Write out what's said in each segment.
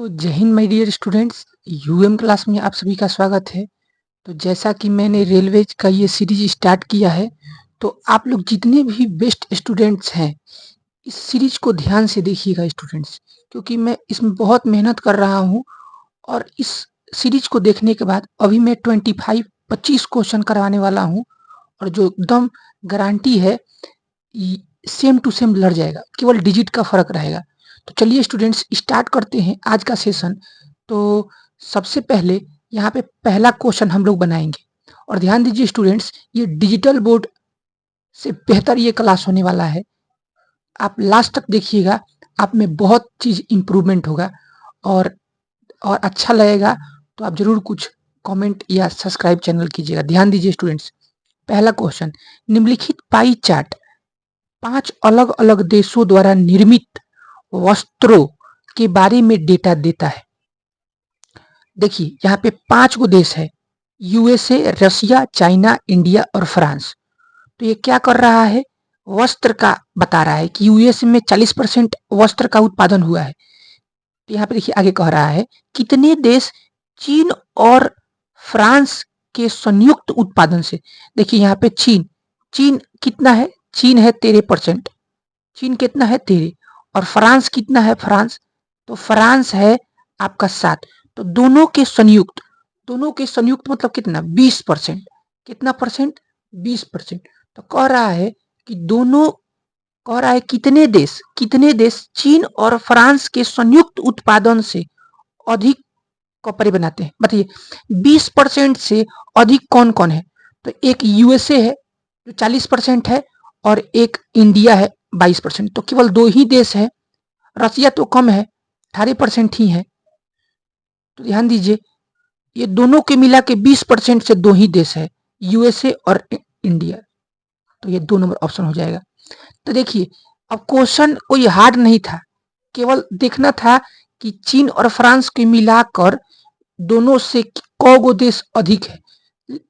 तो जय हिंद माय डियर स्टूडेंट्स। यूएम क्लास में आप सभी का स्वागत है। तो जैसा कि मैंने रेलवेज का ये सीरीज स्टार्ट किया है, तो आप लोग जितने भी बेस्ट स्टूडेंट्स हैं इस सीरीज को ध्यान से देखिएगा स्टूडेंट्स, क्योंकि मैं इसमें बहुत मेहनत कर रहा हूँ। और इस सीरीज को देखने के बाद अभी मैं 25 क्वेश्चन करवाने वाला हूँ, और जो एकदम गारंटी है सेम टू सेम लड़ जाएगा, केवल डिजिट का फर्क रहेगा। तो चलिए स्टूडेंट्स स्टार्ट करते हैं आज का सेशन। तो सबसे पहले यहाँ पे पहला क्वेश्चन हम लोग बनाएंगे, और ध्यान दीजिए स्टूडेंट्स, ये डिजिटल बोर्ड से बेहतर ये क्लास होने वाला है। आप लास्ट तक देखिएगा, आप में बहुत चीज इम्प्रूवमेंट होगा और अच्छा लगेगा। तो आप जरूर कुछ कमेंट या सब्सक्राइब चैनल कीजिएगा। ध्यान दीजिए स्टूडेंट्स, पहला क्वेश्चन, निम्नलिखित पाई चार्ट 5 अलग अलग देशों द्वारा निर्मित वस्त्रों के बारे में डेटा देता है। देखिए यहाँ पे 5 गो देश है, यूएसए, रशिया, चाइना, इंडिया और फ्रांस। तो ये क्या कर रहा है, वस्त्र का बता रहा है कि यूएसए में 40% वस्त्र का उत्पादन हुआ है। तो यहाँ पे देखिए आगे कह रहा है कितने देश चीन और फ्रांस के संयुक्त उत्पादन से। देखिए यहाँ पे चीन कितना है, चीन है 13%। चीन कितना है 13, और फ्रांस कितना है, फ्रांस तो फ्रांस है आपका 7। तो दोनों के संयुक्त मतलब कितना 20%। कितना परसेंट, 20%। तो कह रहा है कि दोनों, कह रहा है कितने देश चीन और फ्रांस के संयुक्त उत्पादन से अधिक कपड़े बनाते हैं। बताइए 20% से अधिक कौन कौन है। तो एक यूएसए है जो 40% है, और एक इंडिया है 22%। तो केवल 2 ही देश है। रसिया तो कम है, 18% ही है। तो ध्यान दीजिए, ये दोनों के मिला के 20% से 2 ही देश है, यूएसए और इंडिया। तो ये 2 नंबर ऑप्शन हो जाएगा। तो देखिए अब क्वेश्चन कोई हार्ड नहीं था, केवल देखना था कि चीन और फ्रांस के मिलाकर दोनों से कौ गो देश अधिक है।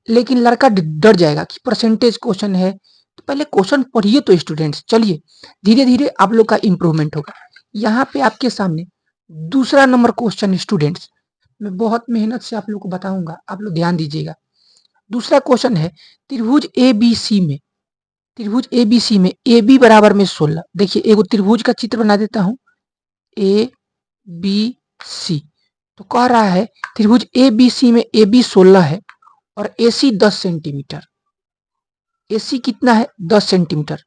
लेकिन लड़का डर जाएगा कि परसेंटेज क्वेश्चन है। तो पहले क्वेश्चन पढ़िए तो स्टूडेंट्स, चलिए धीरे धीरे आप लोग का इंप्रूवमेंट होगा। यहाँ पे आपके सामने दूसरा नंबर क्वेश्चन स्टूडेंट्स, मैं बहुत मेहनत से आप लोग को बताऊंगा, आप लोग ध्यान दीजिएगा। दूसरा क्वेश्चन है, त्रिभुज ए बी सी में ए बी बराबर में 16। देखिए एगो त्रिभुज का चित्र बना देता हूं, ए बी सी। तो कह रहा है त्रिभुज ए बी सी में ए बी 16 है और ए सी 10 सेंटीमीटर। ए सी कितना है 10 सेंटीमीटर,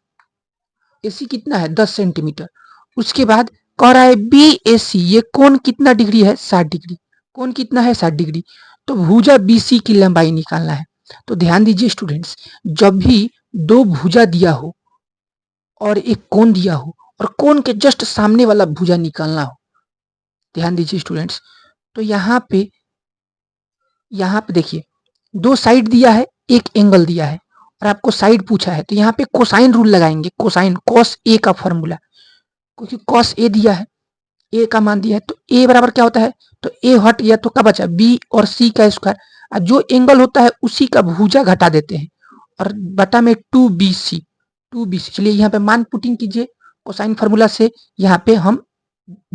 ए सी कितना है 10 सेंटीमीटर। उसके बाद कह रहा है बी ए सी, ये कोण कितना डिग्री है 60 डिग्री। कोण कितना है 60 डिग्री। तो भुजा बी सी की लंबाई निकालना है। तो ध्यान दीजिए स्टूडेंट्स, जब भी 2 भुजा दिया हो और एक कोण दिया हो और कोण के जस्ट सामने वाला भुजा निकालना हो, ध्यान दीजिए स्टूडेंट्स। तो यहाँ पे देखिए 2 साइड दिया है, एक एंगल दिया है, और आपको साइड पूछा है। तो यहाँ पे कोसाइन रूल लगाएंगे, कोसाइन कॉस ए का फॉर्मूला, क्योंकि कॉस ए दिया है, ए का मान दिया है। तो ए बराबर क्या होता है, तो ए हट गया तो क्या बचा, बी और सी का स्क्वायर। और जो एंगल होता है उसी का भुजा घटा देते हैं, और बटा में 2BC। चलिए यहाँ पे मान पुटिंग कीजिए कोसाइन फार्मूला से, यहाँ पे हम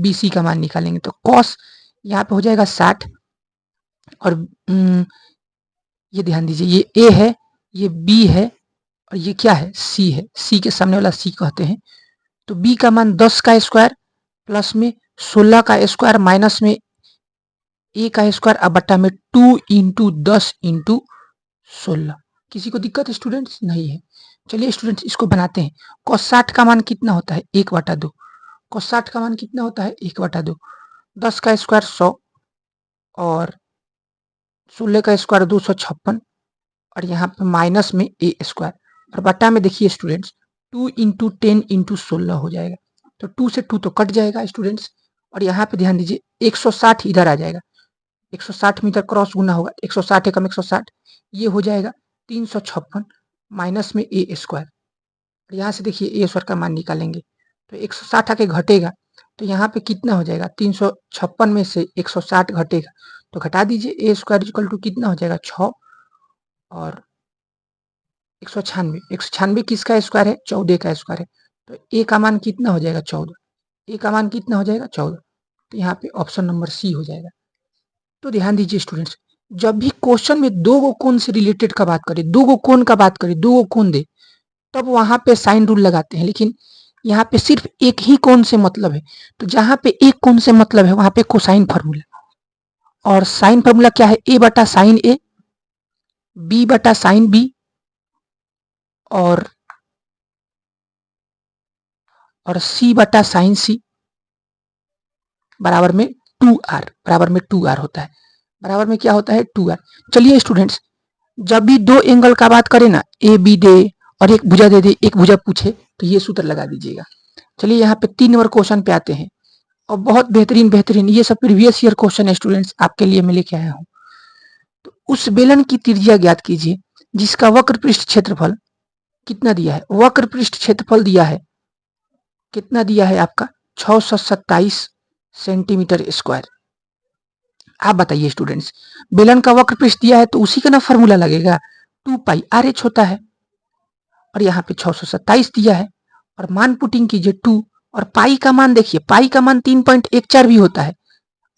BC का मान निकालेंगे। तो कॉस यहाँ पे हो जाएगा 60, और ये ध्यान दीजिए, ये ए है, ये बी है, और ये क्या है सी है, सी के सामने वाला सी कहते हैं। तो बी का मान 10 का स्क्वायर प्लस में 16 का स्क्वायर माइनस में ए का स्क्वायर, अब बट्टा में 2 इंटू 10 इंटू 16। किसी को दिक्कत स्टूडेंट्स नहीं है। चलिए स्टूडेंट्स इसको बनाते हैं। cos 60 का मान कितना होता है 1/2। cos 60 का मान कितना होता है 1/2। 10 का स्क्वायर 100, और 16 का स्क्वायर 256, और यहाँ पे माइनस में ए स्क्वायर, और बटा में देखिए स्टूडेंट्स 2 इंटू 10 इंटू 16 हो जाएगा। तो 2 से 2 तो कट जाएगा स्टूडेंट्स, और यहाँ पे ध्यान दीजिए 160 इधर आ जाएगा, 160 में इधर क्रॉस गुना होगा, 160 एकम 160, ये हो जाएगा 356 माइनस में ए स्क्वायर। यहाँ से देखिए ए स्क्वायर का मान निकालेंगे तो 160 आके घटेगा। तो यहाँ पे कितना हो जाएगा, 356 में से 160 घटेगा, तो घटा दीजिए, ए स्क्वायर इक्वल टू कितना हो जाएगा 6, और 196 किसका स्क्वायर है 14 का स्क्वायर है। तो ए का मान कितना हो जाएगा 14, ए का मान कितना हो जाएगा 14। तो यहाँ पे ऑप्शन नंबर सी हो जाएगा। तो ध्यान दीजिए स्टूडेंट्स, जब भी क्वेश्चन में दो गो कोण से रिलेटेड का बात करें, दो गो कोण का बात करें, दो गो कोण दे, तब वहां पे साइन रूल लगाते हैं। लेकिन यहाँ पे सिर्फ एक ही कोण से मतलब है, तो जहां पे एक कोण से मतलब है वहां पे कोसाइन फार्मूला, और साइन फार्मूला क्या है, ए बटा साइन ए, बी बटा साइन बी, और सी बटा साइन सी बराबर में 2r, बराबर में 2r होता है, बराबर में क्या होता है 2r। चलिए स्टूडेंट्स, जब भी दो एंगल का बात करें ना, ए बी दे और एक भुजा दे दे, एक भुजा पूछे, तो ये सूत्र लगा दीजिएगा। चलिए यहाँ पे 3 नंबर क्वेश्चन पे आते हैं, और बहुत बेहतरीन बेहतरीन ये सब प्रीवियस ईयर क्वेश्चन है स्टूडेंट्स, आपके लिए मैं लेके आया हूँ। तो उस बेलन की त्रिज्या ज्ञात कीजिए जिसका वक्र पृष्ठ क्षेत्रफल कितना दिया है, वक्र पृष्ठ क्षेत्रफल दिया है, कितना दिया है आपका 627 सेंटीमीटर स्क्वायर। आप बताइए स्टूडेंट्स, बेलन का वक्र पृष्ठ दिया है तो उसी का ना फॉर्मूला लगेगा, 2 पाई आर एच होता है, और यहाँ पे 627 दिया है, और मान पुटिंग कीजिए 2, और पाई का मान देखिए, पाई का मान 3.14 भी होता है,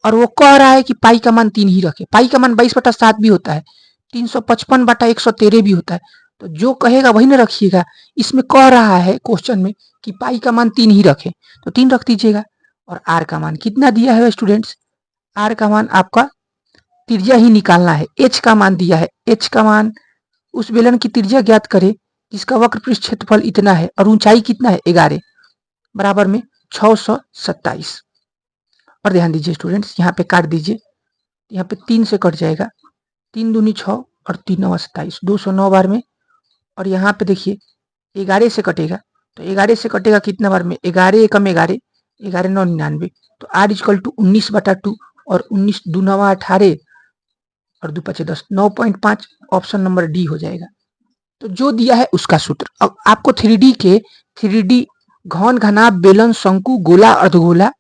और वो कह रहा है कि पाई का मान 3 ही रखे, पाई का मान 22/7 भी होता है, 355/113 भी होता है, तो जो कहेगा वही ना रखिएगा। इसमें कह रहा है क्वेश्चन में कि पाई का मान 3 ही रखे, तो 3 रख दीजिएगा। और आर का मान कितना दिया है स्टूडेंट्स, आर का मान आपका त्रिज्या ही निकालना है, एच का मान दिया है, एच का मान उस बेलन की त्रिज्या ज्ञात करे जिसका वक्र पृष्ठ क्षेत्रफल इतना है और ऊंचाई कितना है 11, बराबर में 627। और ध्यान दीजिए स्टूडेंट्स, यहाँ पे काट दीजिए, यहाँ पे 3 से कट जाएगा, 3 दूनी 6 और 3 9 27, 209 बार में। और यहाँ पे देखिए 11 से कटेगा, तो 11 से कटेगा कितना बार में, 11 एकम 11, 11 9 99, तो आर इक्वल टू 19/2, और 19 दूनवा 18 और 2 5 10, 9.5, ऑप्शन नंबर डी हो जाएगा। तो जो दिया है उसका सूत्र। अब आपको 3D के 3D घन घनाभ बेलन शंकु गोला अर्धगोला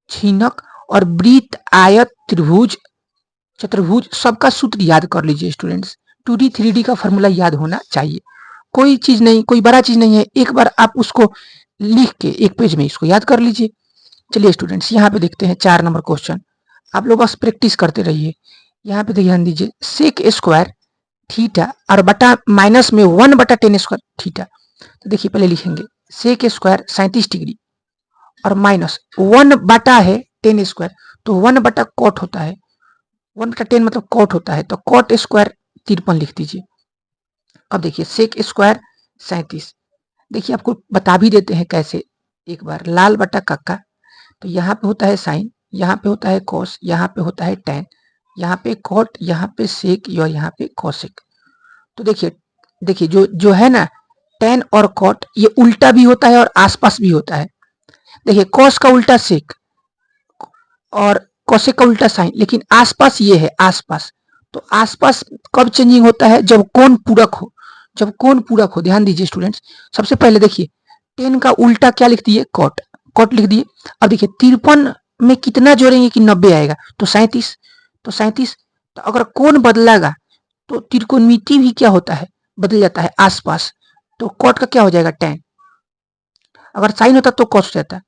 छीनक और वृत्त आयत त्रिभुज चतुर्भुज सबका सूत्र याद कर लीजिए स्टूडेंट्स। 2D 3D का फॉर्मूला याद होना चाहिए, कोई चीज नहीं, कोई बड़ा चीज नहीं है, एक बार आप उसको लिख के एक पेज में इसको याद कर लीजिए। चलिए स्टूडेंट्स, यहाँ पे देखते हैं 4 नंबर क्वेश्चन, आप लोग बस प्रैक्टिस करते रहिए। यहाँ पे ध्यान दीजिए, सेक स्क्वायर थीटा और बटा माइनस में 1/10 स्क्वायर थीटा। तो देखिए पहले लिखेंगे सेक स्क्वायर 37 डिग्री और माइनस 1 बटा है 10 स्क्वायर, तो 1 बटा कॉट होता है, 1/10 मतलब कॉट होता है, तो कॉट स्क्वायर 53 लिख दीजिए। अब देखिए सेक स्क्वायर 37, देखिए आपको बता भी देते हैं कैसे, एक बार लाल बटा कक्का, तो यहाँ पे होता है साइन, यहाँ पे होता है कॉस, यहाँ पे होता है टैन, यहाँ पे कॉट, यहाँ पे सेक, या यहाँ पे कॉसेक। तो देखिए देखिए जो है ना टैन और कॉट, ये उल्टा भी होता है और आसपास भी होता है। देखिए कॉस का उल्टा सेक और कॉसेक का उल्टा साइन, लेकिन आसपास ये है आसपास। तो आसपास कब चेंजिंग होता है, जब कोण पूरक हो, जब कोण पूरक हो। ध्यान दीजिए स्टूडेंट्स, सबसे पहले देखिए टेन का उल्टा क्या लिख दिए, कॉट, कॉट लिख दिए। अब देखिए 53 में कितना जोड़ेंगे कि 90 आएगा, तो 37, तो 37। तो अगर कोण बदलेगा तो त्रिकोणमिति भी क्या होता है, बदल जाता है आसपास, तो कॉट का क्या हो जाएगा टैन, अगर साइन होता तो कॉस हो जाता।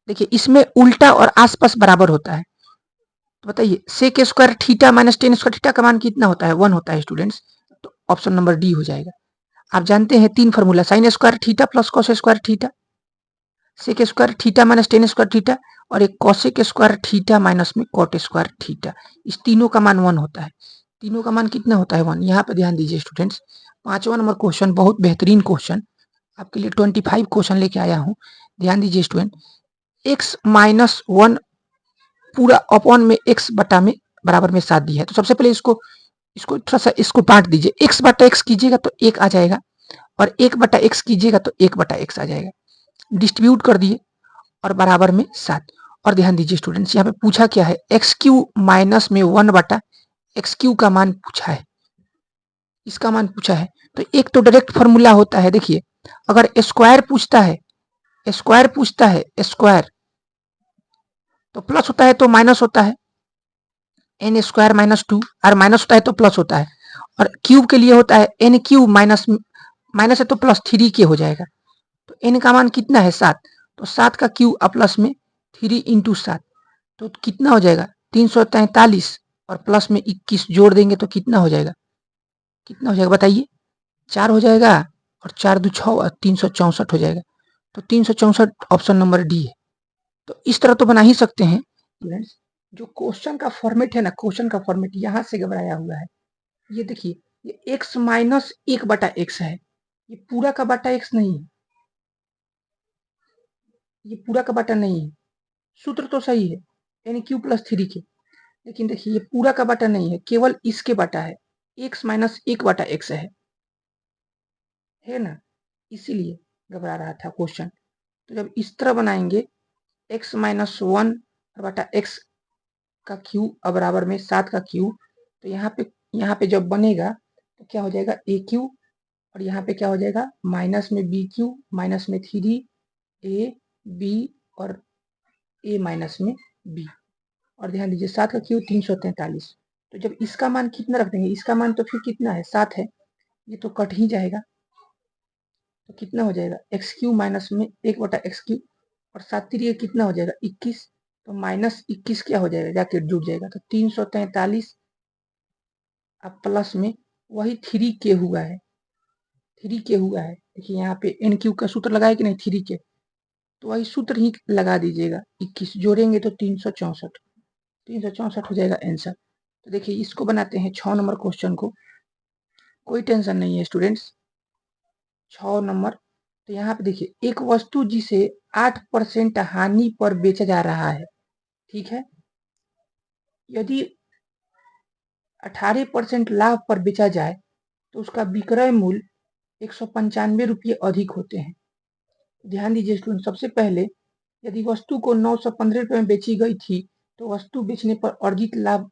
देखिए इसमें उल्टा और आसपास बराबर होता है, तो बताइए sec square theta minus tan square theta का मान कितना होता है, 1 होता है स्टूडेंट्स, तो ऑप्शन नंबर डी हो जाएगा। आप जानते हैं 3 formula, sine square theta plus cos square theta, sec square theta minus tan square theta, और एक कॉसेक स्क्वायर थीटा माइनस में कॉट स्क्वायर थीटा, इस तीनों का मान 1 होता है। तीनों का मान कितना होता है 1। यहाँ पे ध्यान दीजिए स्टूडेंट्स, 5वां नंबर क्वेश्चन, बहुत बेहतरीन क्वेश्चन, आपके लिए 25 क्वेश्चन लेके आया हूँ। ध्यान दीजिए स्टूडेंट, x माइनस 1 पूरा अपॉन में x बटा में बराबर में 7 दिया है, तो सबसे पहले इसको थोड़ा सा इसको बांट दीजिए, x बटा x कीजिएगा तो 1 आ जाएगा, और 1 बटा x कीजिएगा तो 1 बटा x आ जाएगा। डिस्ट्रीब्यूट कर दिए और बराबर में 7। और ध्यान दीजिए स्टूडेंट्स, यहाँ पे पूछा क्या है, एक्स क्यू माइनस में 1 बटा एक्स क्यू का मान पूछा है, इसका मान पूछा है। तो एक तो डायरेक्ट फॉर्मूला होता है, देखिए अगर स्क्वायर पूछता है, स्क्वायर पूछता है स्क्वायर, तो प्लस होता है तो माइनस होता है, एन स्क्वायर माइनस 2, और माइनस होता है तो प्लस होता है, और क्यूब के लिए होता है एन क्यूब माइनस, माइनस है तो प्लस 3 के हो जाएगा। तो एन का मान कितना है 7, तो 7 का क्यूब प्लस में 3 इंटू 7 तो कितना हो जाएगा 343 और प्लस में 21 जोड़ देंगे तो कितना हो जाएगा बताइए 4 हो जाएगा और 4 दू 6 और 364 हो जाएगा। तो 364 ऑप्शन नंबर डी है। तो इस तरह तो बना ही सकते हैं स्टूडेंट्स। जो क्वेश्चन का फॉर्मेट है ना, क्वेश्चन का फॉर्मेट यहाँ से घबराया हुआ है। ये देखिए, ये x माइनस 1/x है, ये पूरा का बाटा x नहीं है, ये पूरा का बाटा नहीं है। सूत्र तो सही है यानी q प्लस 3 के, लेकिन देखिए ये पूरा का बाटा नहीं है, केवल इसके बाटा है, x माइनस 1/x है ना, इसीलिए घबरा रहा था क्वेश्चन। तो जब इस तरह बनाएंगे x माइनस 1/x का क्यू बराबर में 7 का क्यू, तो यहाँ पे जब बनेगा तो क्या हो जाएगा ए क्यू, और यहाँ पे क्या हो जाएगा माइनस में बी क्यू, माइनस में 3 ए बी और ए माइनस में बी। और ध्यान दीजिए 7 का क्यू 343। तो जब इसका मान कितना रख देंगे, इसका मान तो फिर कितना है 7 है, ये तो कट ही जाएगा। तो कितना हो जाएगा एक्स क्यू माइनस में 1/x क्यू और 7 3 कितना हो जाएगा 21। तो माइनस 21 क्या हो जाएगा जाके जुड़ जाएगा, तो 343 अब प्लस में वही 3 के हुआ है, 3 के हुआ है। देखिए यहाँ पे एन क्यू का सूत्र लगाए कि नहीं 3 के, तो वही सूत्र ही लगा दीजिएगा, 21 जोड़ेंगे तो 364 हो जाएगा आंसर। तो देखिए इसको बनाते हैं 6 नंबर क्वेश्चन को, कोई टेंशन नहीं है स्टूडेंट्स। 6 नंबर, तो यहाँ पे देखिए एक वस्तु जिसे 8% हानि पर बेचा जा रहा है, ठीक है, यदि 18% लाभ पर बेचा जाए तो उसका विक्रय मूल्य 195 रुपये अधिक होते हैं। ध्यान दीजिए स्टूडेंट, सबसे पहले यदि वस्तु को 915 रुपये में बेची गई थी तो वस्तु बेचने पर अर्जित लाभ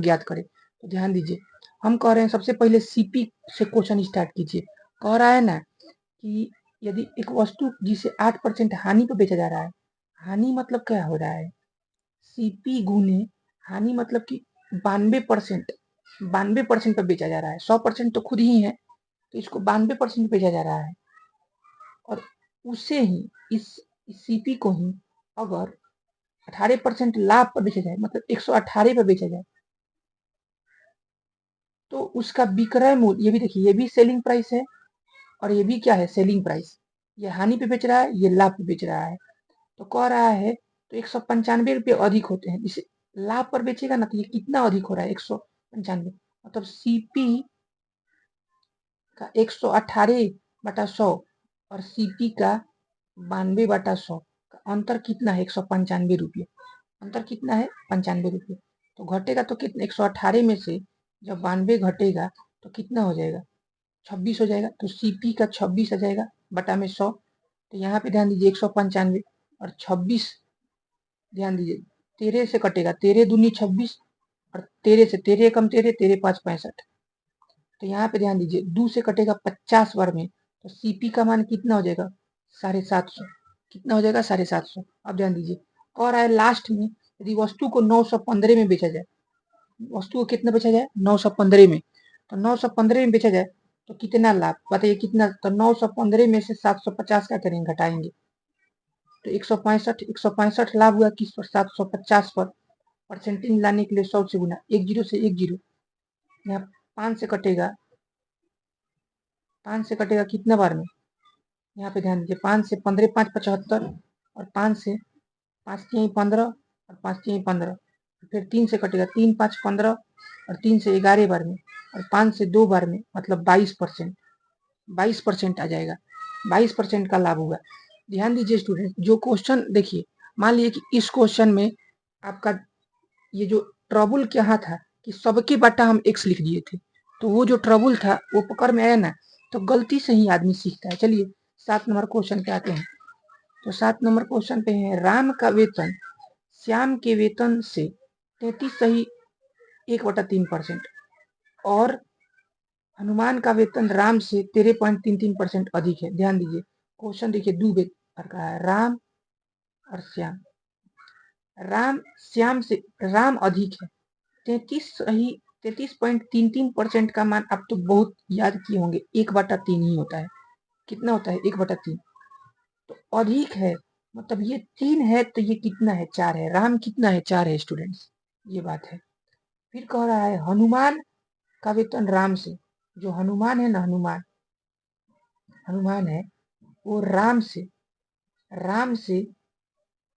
ज्ञात करें। तो ध्यान दीजिए हम कह रहे हैं सबसे पहले सीपी से क्वेश्चन स्टार्ट कीजिए। कह रहा है ना कि यदि एक वस्तु जिसे 8% हानि पर बेचा जा रहा है, हानि मतलब क्या हो रहा है सीपी गुने हानि मतलब कि 92% पर बेचा जा रहा है, 100% तो खुद ही है, तो इसको 92% बेचा जा रहा है। और उसे ही इस सीपी को ही अगर 18% लाभ पर बेचा जाए, मतलब 118 पर बेचा जाए, तो उसका विक्रय मूल्य, ये भी देखिए ये भी सेलिंग प्राइस है और ये भी क्या है सेलिंग प्राइस, ये हानि पे बेच रहा है, ये लाभ पे बेच रहा है। तो कह रहा है तो 195 रुपये अधिक होते हैं, इसे लाभ पर बेचेगा ना तो ये कितना अधिक हो रहा है 195, मतलब सीपी का 118/100 और सीपी का 92/100 का अंतर कितना है 195 रुपये, अंतर कितना है 95 रुपये। तो घटेगा तो कितना 118 में से जब 92 घटेगा तो कितना हो जाएगा 26 हो जाएगा, तो सीपी का 26 आ जाएगा बटा में 100। तो यहाँ पे ध्यान दीजिए 195 और 26, ध्यान दीजिए 13 से कटेगा, 13 दूनी 26 और 13 से 13 कम 13, 13 5 65। तो यहाँ पे ध्यान दीजिए 2 से कटेगा 50 बार में, तो सीपी का मान कितना हो जाएगा 750, कितना हो जाएगा 750। अब ध्यान दीजिए कह रहा है लास्ट में यदि वस्तु को 915 में बेचा जाए, वस्तु को कितना बेचा जाए 915 में, तो 915 में बेचा जाए तो कितना लाभ बताइए कितना, तो 915 में से 750 का करेंगे घटाएंगे तो 165 लाभ हुआ किस पर 750 पर, परसेंटेज लाने के लिए 100 से गुना, एक जीरो से एक जीरो, यहाँ 5 से कटेगा, 5 से कटेगा कितना बार में, यहाँ पे ध्यान दीजिए 5 से 15 5 75 और 5 से 5 3 15 और 5 3 15, फिर 3 से कटेगा 3 5 15 और 3 से 11 बार में और 5 से 2 बार में, मतलब 22%, 22% आ जाएगा, 22% का लाभ हुआ। ध्यान दीजिए स्टूडेंट, जो क्वेश्चन देखिए मान लीजिए कि इस क्वेश्चन में आपका ये जो ट्रबल क्या था कि सबके बटा हम x लिख दिए थे, तो वो जो ट्रबल था वो पकड़ में आया ना, तो गलती से ही आदमी सीखता है। चलिए 7 नंबर क्वेश्चन पे आते हैं। तो 7 नंबर क्वेश्चन पे है राम का वेतन श्याम के वेतन से 33 सही 1/3% और हनुमान का वेतन राम से 13.33% अधिक है। ध्यान दीजिए क्वेश्चन देखिए दो प्रकार का है, राम और श्याम। राम श्याम से राम अधिक है, 33.33% का मान आप तो बहुत याद किए होंगे 1/3 ही होता है, कितना होता है 1/3, तो अधिक है मतलब ये 3 है तो ये कितना है, 4 है। राम कितना है, 4 है स्टूडेंट्स, ये बात है। फिर कह रहा है हनुमान का वेतन राम से, जो हनुमान है ना, हनुमान है वो राम से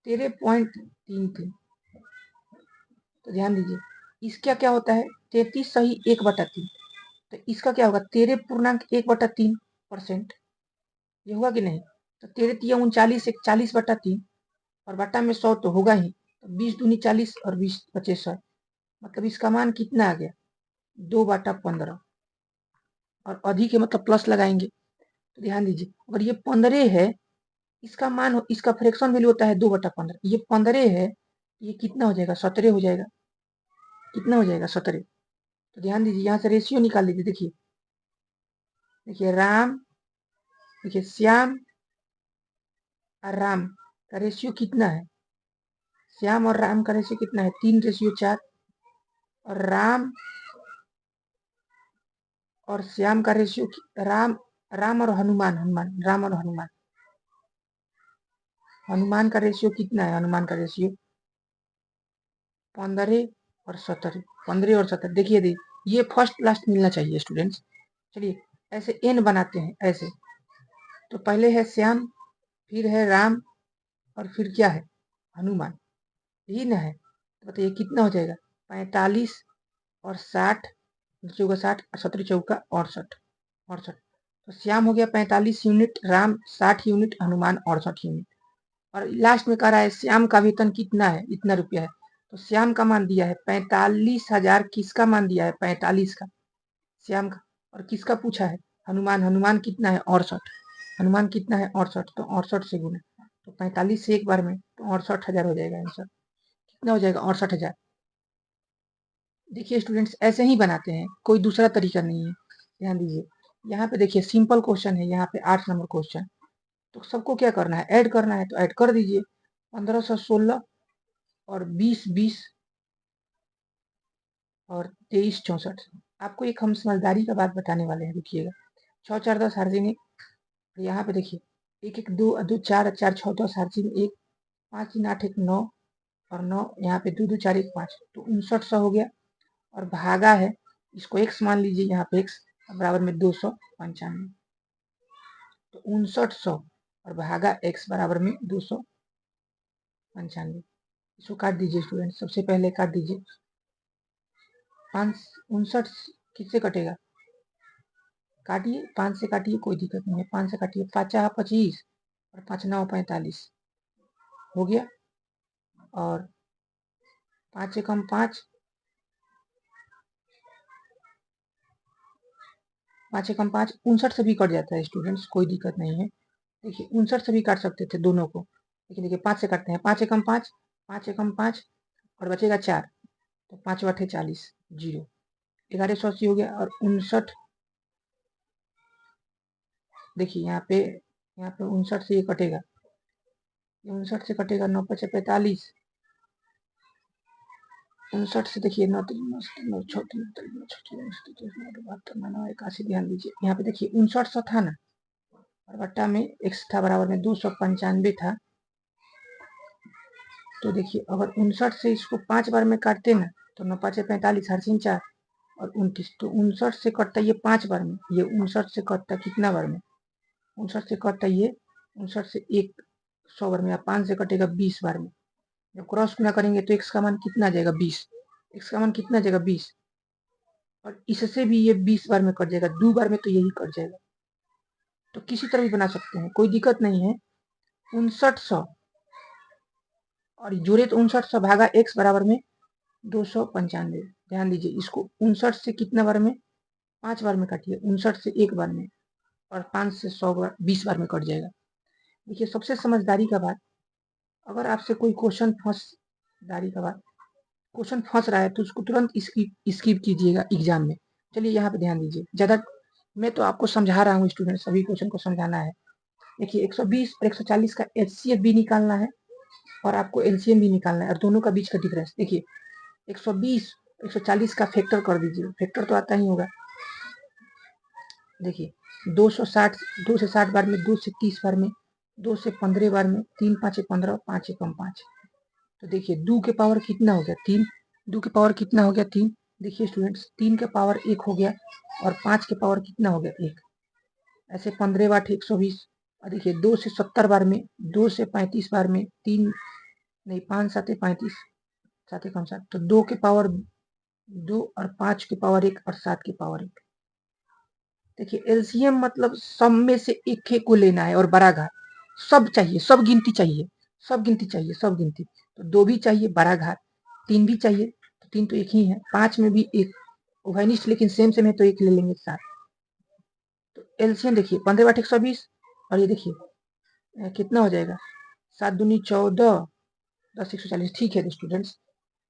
13.3 थे। तो ध्यान दीजिए, इसका क्या होता है, 33 सही 1/3। तो इसका क्या होगा, 13.1/3%। ये हुआ कि नहीं? तो 13 × 3 = 39, 40/3 और बटा में 100 तो होगा ही। तो 20 दूनी 40 और 20 बचे 100, मतलब इसका मान कितना आ गया, 2/15। और अधिक है मतलब प्लस लगाएंगे। तो ध्यान दीजिए, अगर ये 15 है, इसका मान, इसका फ्रैक्शन वैल्यू होता है 2/15। ये 15 है, ये कितना हो जाएगा, 17 हो जाएगा। कितना हो जाएगा, 17। तो ध्यान दीजिए, यहाँ से रेशियो निकाल लीजिए। देखिए देखिए राम, देखिए श्याम और राम का रेशियो कितना है, श्याम और राम का रेशियो कितना है, 3:4। और राम और श्याम का रेशियो, राम और हनुमान का रेशियो कितना है, हनुमान का रेशियो 15 और 17। 15 और 17 देखिए ये फर्स्ट लास्ट मिलना चाहिए स्टूडेंट्स। चलिए ऐसे n बनाते हैं ऐसे। तो पहले है श्याम, फिर है राम, और फिर क्या है, हनुमान। यही ना है? तो बताइए कितना हो जाएगा, 45 और 60, 60 और 17 चौका 68। तो श्याम हो गया 45 unit, Ram 60 unit, Hanuman 68 unit. और लास्ट में कह रहा है श्याम का वेतन कितना है, इतना रुपया है। तो श्याम का मान दिया है 45,000। किसका मान दिया है, 45 का, श्याम का। और किसका पूछा है, हनुमान कितना है, 68। हनुमान कितना है, 68। तो 68 से गुना, तो 45 से एक बार में, तो 68,000 हो जाएगा आंसर। कितना हो जाएगा, 68,000। देखिए स्टूडेंट्स, ऐसे ही बनाते हैं, कोई दूसरा तरीका नहीं है। ध्यान दीजिए, यहाँ पे देखिए सिंपल क्वेश्चन है, यहाँ पे 8 नंबर क्वेश्चन। तो सबको क्या करना है, ऐड करना है। तो ऐड कर दीजिए, 1516 और 2020 और 2364। आपको एक हम समझदारी का बात बताने वाले हैं, रुकिएगा। 6 4 10 हार्जिन। यहाँ पे देखिए 1 1 2 2 4 4 6 10 हार्जिन 1, 5 3 8 1 9 और 9, यहाँ पे 2 2 4 1 5। तो 5900 हो गया। और भागा है, इसको x मान लीजिए, यहाँ पे x बराबर में 295। तो 5900 और भागा x बराबर में 295। इसको काट दीजिए स्टूडेंट, सबसे पहले काट दीजिए। 59 किससे कटेगा, काटिए, 5 से काटिए, कोई दिक्कत नहीं है। 5 से काटिए, 5 25 और 5 9 45 हो गया। और 5 से कम 5, 5 से कम 5, 59 से भी कट जाता है स्टूडेंट्स, कोई दिक्कत नहीं है। देखिए 59 से भी काट सकते थे दोनों को, लेकिन देखिए 5 से काटते हैं। 5 से कम 5, 5 से कम 5 और बचेगा 4। तो 5 8 40, 0, 1180 हो गया। और 59, देखिए यहाँ पे 59 से ये कटेगा, 59 से कटेगा, 9 5 45, 59 से देखिए 9 9 छोटी 81। ध्यान दीजिए, यहाँ पे देखिए 5900 था ना, और बट्टा में x था बराबर में 295 था। तो देखिए अगर 59 से इसको 5 बार में काटते ना, तो 9 5 45, हार्सिन 4 और 29। तो 59 से कटता ये 5 बार में, ये 59 से कटता कितना बार में, 59 से कटता ये 59 से 100 बार में, या 5 से कटेगा 20 बार में। जब क्रॉस गुना करेंगे तो x का मान कितना आ जाएगा, 20। x का मान कितना आ जाएगा, 20। और इससे भी ये 20 बार में कट जाएगा, 2 बार में तो यही कट जाएगा। तो किसी तरह भी बना सकते हैं, कोई दिक्कत नहीं है। 5900 और जोड़े तो 5900 भागा x बराबर में 295। ध्यान दीजिए, इसको 59 से कितना बार में, 5 बार में काटिए। 59 से एक बार में, और 5 से 100 बार, 20 बार में कट जाएगा। देखिए सबसे समझदारी का बात, अगर आपसे कोई क्वेश्चन फंस रहा है तो उसको तुरंत स्किप कीजिएगा एग्जाम में। चलिए यहाँ पे ध्यान दीजिए, ज़्यादा मैं तो आपको समझा रहा हूँ स्टूडेंट, सभी क्वेश्चन को समझाना है। देखिए 120 और 140 का HCF भी निकालना है, और आपको LCM भी निकालना है, और दोनों का बीच का डिफरेंस। देखिए 120 140 का फैक्टर कर दीजिए, फैक्टर तो आता ही होगा। देखिए 260, 2 से 60 बार में, 2 से 30 बार में, 2 से 15 बार में 3 5 15, 5 एकम 5। तो देखिए 2 के पावर कितना हो गया 3, 2 के पावर कितना हो गया 3। देखिए स्टूडेंट्स 3 के पावर 1 हो गया और 5 के पावर कितना हो गया 1। ऐसे 15 बार 120। और देखिए 2 से 70 बार में, 2 से 35 बार में, 3 नहीं 5 7 35, 7 एकम 7। तो 2 के पावर 2 और 5 के पावर 1 और 7 के पावर 1। देखिए एलसीएम मतलब सब में से एक एक को लेना है और बड़ा घात सब चाहिए, सब गिनती चाहिए, सब गिनती चाहिए, सब गिनती। तो 2 भी चाहिए बड़ा घात, 3 भी चाहिए, तो 3 तो एक ही है, 5 में भी एक उभयनिष्ठ लेकिन सेम सेम है तो एक ले लेंगे 7। तो एलसीएम देखिए 15 बटे 120 और ये देखिए कितना हो जाएगा 7 दूनी 14, 10 140। ठीक है स्टूडेंट्स,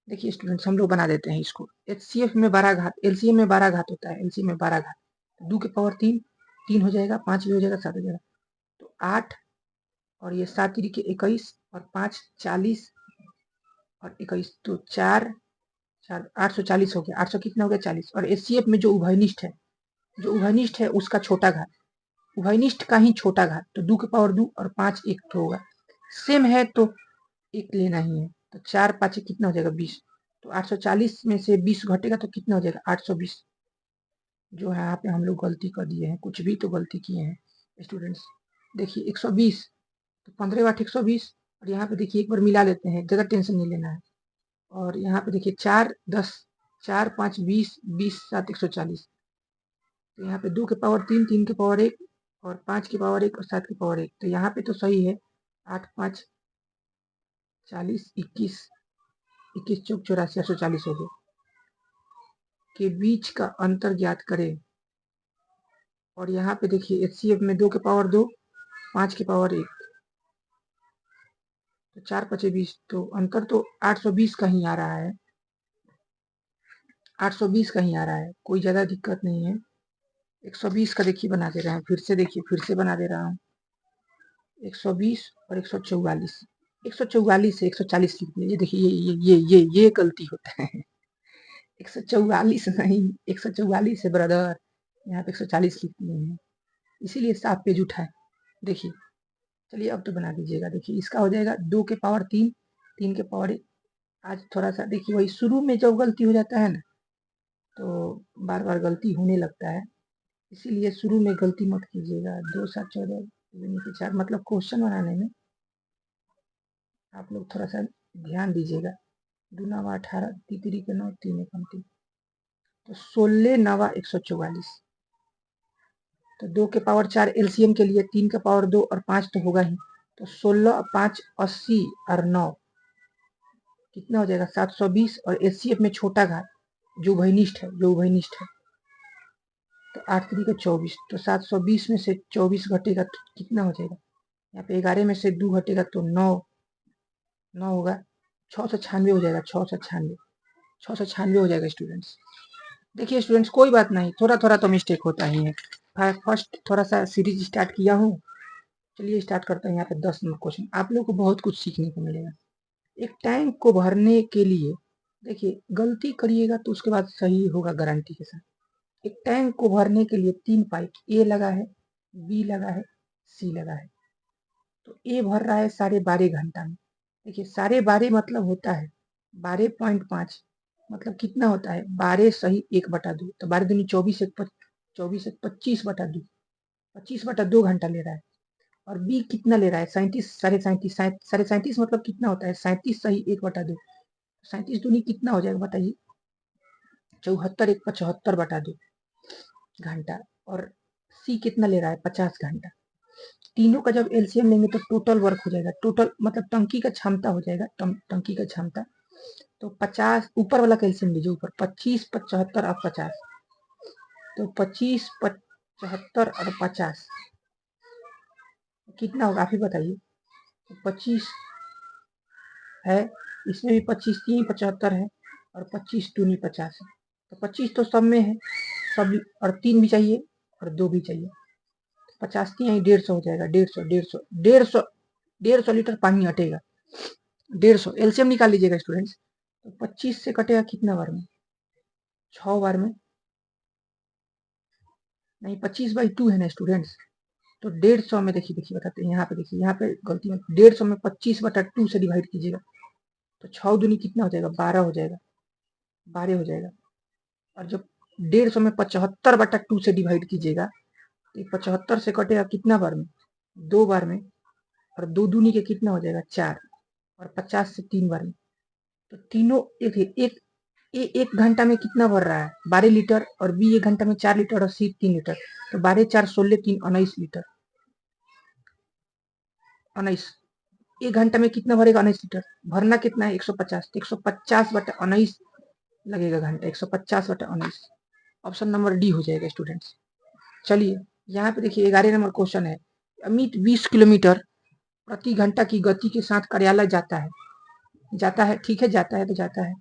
देखिए स्टूडेंट्स हम लोग बना देते हैं इसको। एचसीएफ में 12 घात, एलसीएम में 12 घात होता है, एलसीएम में 12 घात। 2 के पावर 3, 3 हो जाएगा, 5 भी हो जाएगा, 7 हो जाएगा। तो 8 और ये 7 3 के 21 और 5 40 और 21 तो 4 4 840 हो गया। 800 कितना हो गया 40। और एचसीएफ में जो उभयनिष्ठ है, जो उभयनिष्ठ है उसका छोटा घात, उभयनिष्ठ का ही छोटा घात। तो 2 के पावर 2 और 5 1 तो होगा, सेम है तो एक लेना ही है। तो 4 5 कितना हो जाएगा 20। तो 840 में से 20 घटेगा तो कितना हो जाएगा 820। जो है यहाँ पे हम लोग गलती कर दिए हैं, कुछ भी तो गलती किए हैं स्टूडेंट्स। देखिए 120 तो 15 वाट 120 और यहाँ पे देखिए एक बार मिला लेते हैं, ज़्यादा टेंशन नहीं लेना है। और यहाँ पे देखिए 4 10 4 5 20 20 7 140। तो यहाँ पे 2 के पावर 3, 3 के पावर 1 और 5 के पावर 1 और 7 के पावर 1। तो यहाँ पे तो सही है। 8 5 40 21 21 चौक 84 840 हो गए के बीच का अंतर ज्ञात करें। और यहाँ पे देखिए एचसीएफ में 2 के पावर 2, 5 के पावर 1 तो 4 5 20। तो अंतर तो 820 का ही आ रहा है, 820 का ही आ रहा है, कोई ज़्यादा दिक्कत नहीं है। 120 का देखिए बना दे रहे हैं, फिर से देखिए, फिर से बना दे रहा हूँ। 120 और 144, 144 से 140 लिख दिया। ये देखिए ये गलती होता है। 144 नहीं, 144 है ब्रदर, यहाँ पे 140 लिख दिए हैं, इसीलिए साफ पेज उठा है। देखिए चलिए अब तो बना दीजिएगा। देखिए इसका हो जाएगा 2 के पावर 3, 3 के पावर 1। आज थोड़ा सा देखिए वही शुरू में जब गलती हो जाता है ना तो बार बार गलती होने लगता है, इसीलिए शुरू में गलती मत कीजिएगा। 2 7 14 के 4 मतलब क्वेश्चन बनाने में आप लोग थोड़ा सा ध्यान दीजिएगा। 2 9 18, तीतरी के 9, 3 एकम 3। तो 16 9 144। तो 2 के पावर 4 एलसीएम के लिए, 3 के पावर 2 और 5 तो होगा ही। तो 16 5 80 और 9 कितना हो जाएगा 720। और एचसीएफ में छोटा घात जो उभयनिष्ठ है, जो उभयनिष्ठ है, तो 8 3 का 24। तो 720 में से 24 घटेगा तो कितना हो जाएगा, यहाँ पे 11 में से 2 घटेगा तो 9 9 होगा, 696 हो जाएगा, 696 696 हो जाएगा स्टूडेंट्स। देखिए स्टूडेंट्स कोई बात नहीं, थोड़ा थोड़ा तो मिस्टेक होता ही है। फर्स्ट थोड़ा सा सीरीज स्टार्ट किया हूँ, चलिए स्टार्ट करते हैं। यहाँ पे 10 नंबर क्वेश्चन, आप लोग को बहुत कुछ सीखने को मिलेगा। एक टैंक को भरने के लिए देखिए गलती करिएगा तो उसके बाद सही होगा गारंटी के साथ। एक टैंक को भरने के लिए 3 पाइप ए लगा है, बी लगा है, सी लगा है। तो ए भर रहा है 12.5 घंटा में। देखिए 12.5 मतलब होता है 12.5 मतलब कितना होता है 12 सही 1/2। तो 12 दूनी 24 24 25 बटा 2, 25 बटा 2 घंटा ले रहा है। और बी कितना ले रहा है 37 37 37 मतलब कितना होता है 37 सही 1/2। 37 दूनी कितना हो जाएगा बताइए 74 1 75 बटा 2 घंटा। और सी कितना ले रहा है 50 घंटा। तीनों का जब एलसीएम लेंगे तो टोटल वर्क हो जाएगा, टोटल मतलब टंकी का क्षमता हो जाएगा, टंकी का क्षमता। तो 50 ऊपर वाला का एलसीएम लीजिए, ऊपर 25 75 और 50। तो 25 75 और 50 कितना होगा आप ही बताइए। तो 25 है, इसमें भी 25 3 75 है और 25 दूनी 50 है। तो 25 तो सब में है, सब और 3 भी चाहिए और 2 भी चाहिए। 50 3 150 हो जाएगा, 150 लीटर पानी हटेगा। 150 एलसीएम निकाल लीजिएगा स्टूडेंट्स। तो 25 से कटेगा कितना बार में 6 बार में, नहीं 25/2 है ना स्टूडेंट्स, तो 150 में देखिए देखिए बताते हैं, यहाँ पे देखिए, यहाँ पे गलती में 150 में 25/2 से डिवाइड कीजिएगा तो 6 दूनी कितना हो जाएगा, 12 हो जाएगा, 12 हो जाएगा। और जब 150 में 75/2 से डिवाइड कीजिएगा तो 75 से कटेगा कितना बार में, 2 बार में, और 2 दूनी के कितना हो जाएगा, 4, और 50 से 3 बार में। तो तीनों एक घंटा में कितना भर रहा है, 12 लीटर, और बी 1 घंटा में 4 लीटर, और सी 3 लीटर। तो 12 4 16 3 19 लीटर, 19। 1 घंटा में कितना भरेगा, 19 लीटर। भरना कितना है, 150, तो 150/19 लगेगा घंटा, 150/19। ऑप्शन नंबर डी हो जाएगा स्टूडेंट्स। चलिए यहाँ पे देखिए 11 नंबर क्वेश्चन है। अमित 20 किलोमीटर प्रति घंटा की गति के साथ कार्यालय जाता है, ठीक है, जाता है तो जाता है,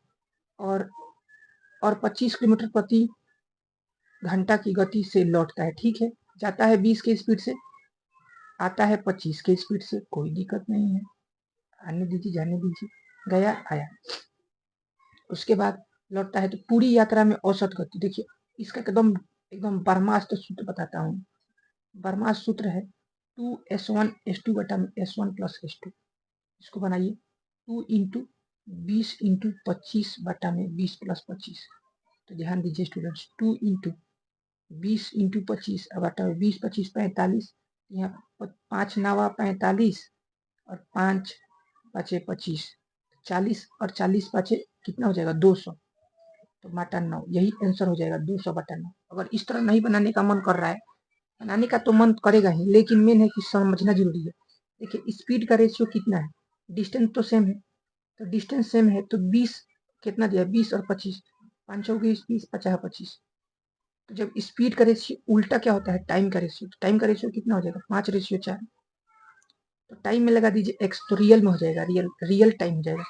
और 25 किलोमीटर प्रति घंटा की गति से लौटता है, ठीक है। जाता है 20 के स्पीड से, आता है 25 के स्पीड से, कोई दिक्कत नहीं है, आने दीजिए, जाने दीजिए, गया आया। उसके बाद लौटता है, तो पूरी यात्रा में औसत गति देखिए, इसका एकदम एकदम बर्मास्त्र सूत्र बताता हूँ। बर्मास्त्र सूत्र है 2s1s2 बटा s1 प्लस s2। इसको बनाइए 2 इंटू 20 इंटू 25 बटा में 20 प्लस 25। तो ध्यान दीजिए स्टूडेंट्स, 2 इंटू 20 इंटू 25 बटा 20 25 45, यहाँ 5 नवा 45 और 5 पाँचे 25, 40 और 40 पाँचे कितना हो जाएगा, 200। तो बटा 9, यही आंसर हो जाएगा 200/9। अगर इस तरह नहीं बनाने का मन कर रहा है, बनाने का तो मन करेगा ही, लेकिन मेन है कि समझना जरूरी है। देखिए स्पीड का रेशियो कितना है, डिस्टेंस तो सेम है, तो डिस्टेंस सेम है तो 20 कितना दिया, 20 और 25, 5 चौके 20, 50 25। तो जब स्पीड का रेशियो उल्टा क्या होता है, टाइम का रेशियो, तो टाइम का रेशियो कितना हो जाएगा, 5:4। तो टाइम में लगा दीजिए x, तो रियल में हो जाएगा, रियल टाइम हो जाएगा।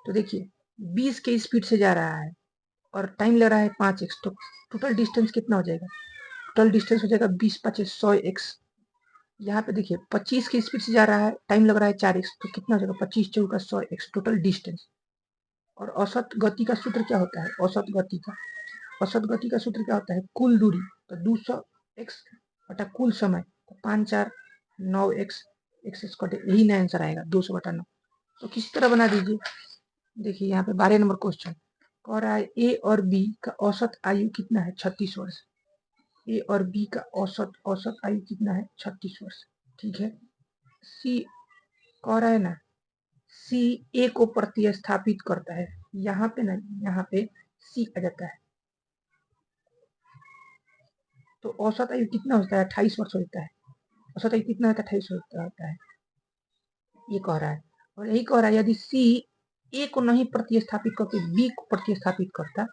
तो देखिए 20 के स्पीड से जा रहा है और टाइम लग रहा है 5x, तो टोटल डिस्टेंस कितना हो जाएगा, टोटल डिस्टेंस हो जाएगा 20 5 100x। यहाँ पे देखिए 25 की स्पीड से जा रहा है, टाइम लग रहा है 4x, तो कितना हो जाएगा, 25 चौका 100x टोटल डिस्टेंस। और औसत गति का सूत्र क्या होता है, औसत गति का सूत्र क्या होता है, कुल दूरी, तो 200x बटा कुल समय, तो 5 4 9x, x कटे, यही ना आंसर आएगा 200/9। तो किसी तरह बना दीजिए। देखिए यहाँ पे 12 नंबर क्वेश्चन कह रहा है ए और बी का औसत आयु कितना है, 36 वर्ष। ए और बी का औसत आयु कितना है, 36 वर्ष, ठीक है। सी कह रहा है ना, सी ए को प्रतिस्थापित करता है, यहाँ पे ना, यहाँ पे सी आ जाता है, तो औसत आयु कितना होता है, 28 वर्ष होता है। औसत आयु कितना होता है, 28 होता है, ये कह रहा है। और यही कह रहा है यदि सी ए को नहीं प्रतिस्थापित करके बी को प्रतिस्थापित करता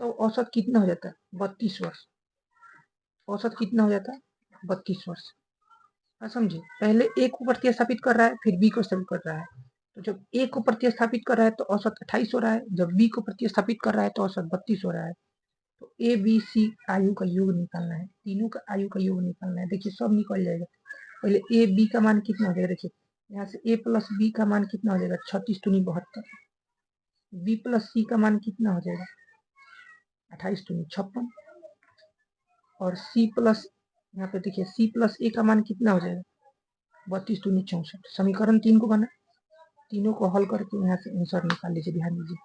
तो औसत कितना हो जाता है, 32 वर्ष। औसत कितना हो जाता है, 32 वर्ष। समझे, पहले ए को प्रतिस्थापित कर रहा है, फिर बी को स्थापित कर रहा है। तो जब ए को प्रतिस्थापित कर रहा है तो औसत 28 हो रहा है, जब बी को प्रतिस्थापित कर रहा है तो औसत 32 हो रहा है। तो ए बी सी आयु का योग निकालना है, तीनों का आयु का योग निकालना है। देखिए सब निकल जाएगा। पहले ए बी का मान कितना हो जाएगा, देखिए यहाँ से ए प्लस बी का मान कितना हो जाएगा, 36 दूनी 72। बी प्लस सी का मान कितना हो जाएगा, 28 दूनी 56। और सी प्लस, यहाँ पे देखिए सी प्लस ए का मान कितना हो जाएगा, 32 दूनी 64। समीकरण 3 को बना, तीनों को हल करके यहाँ से आंसर निकाल लीजिए। ध्यान दीजिए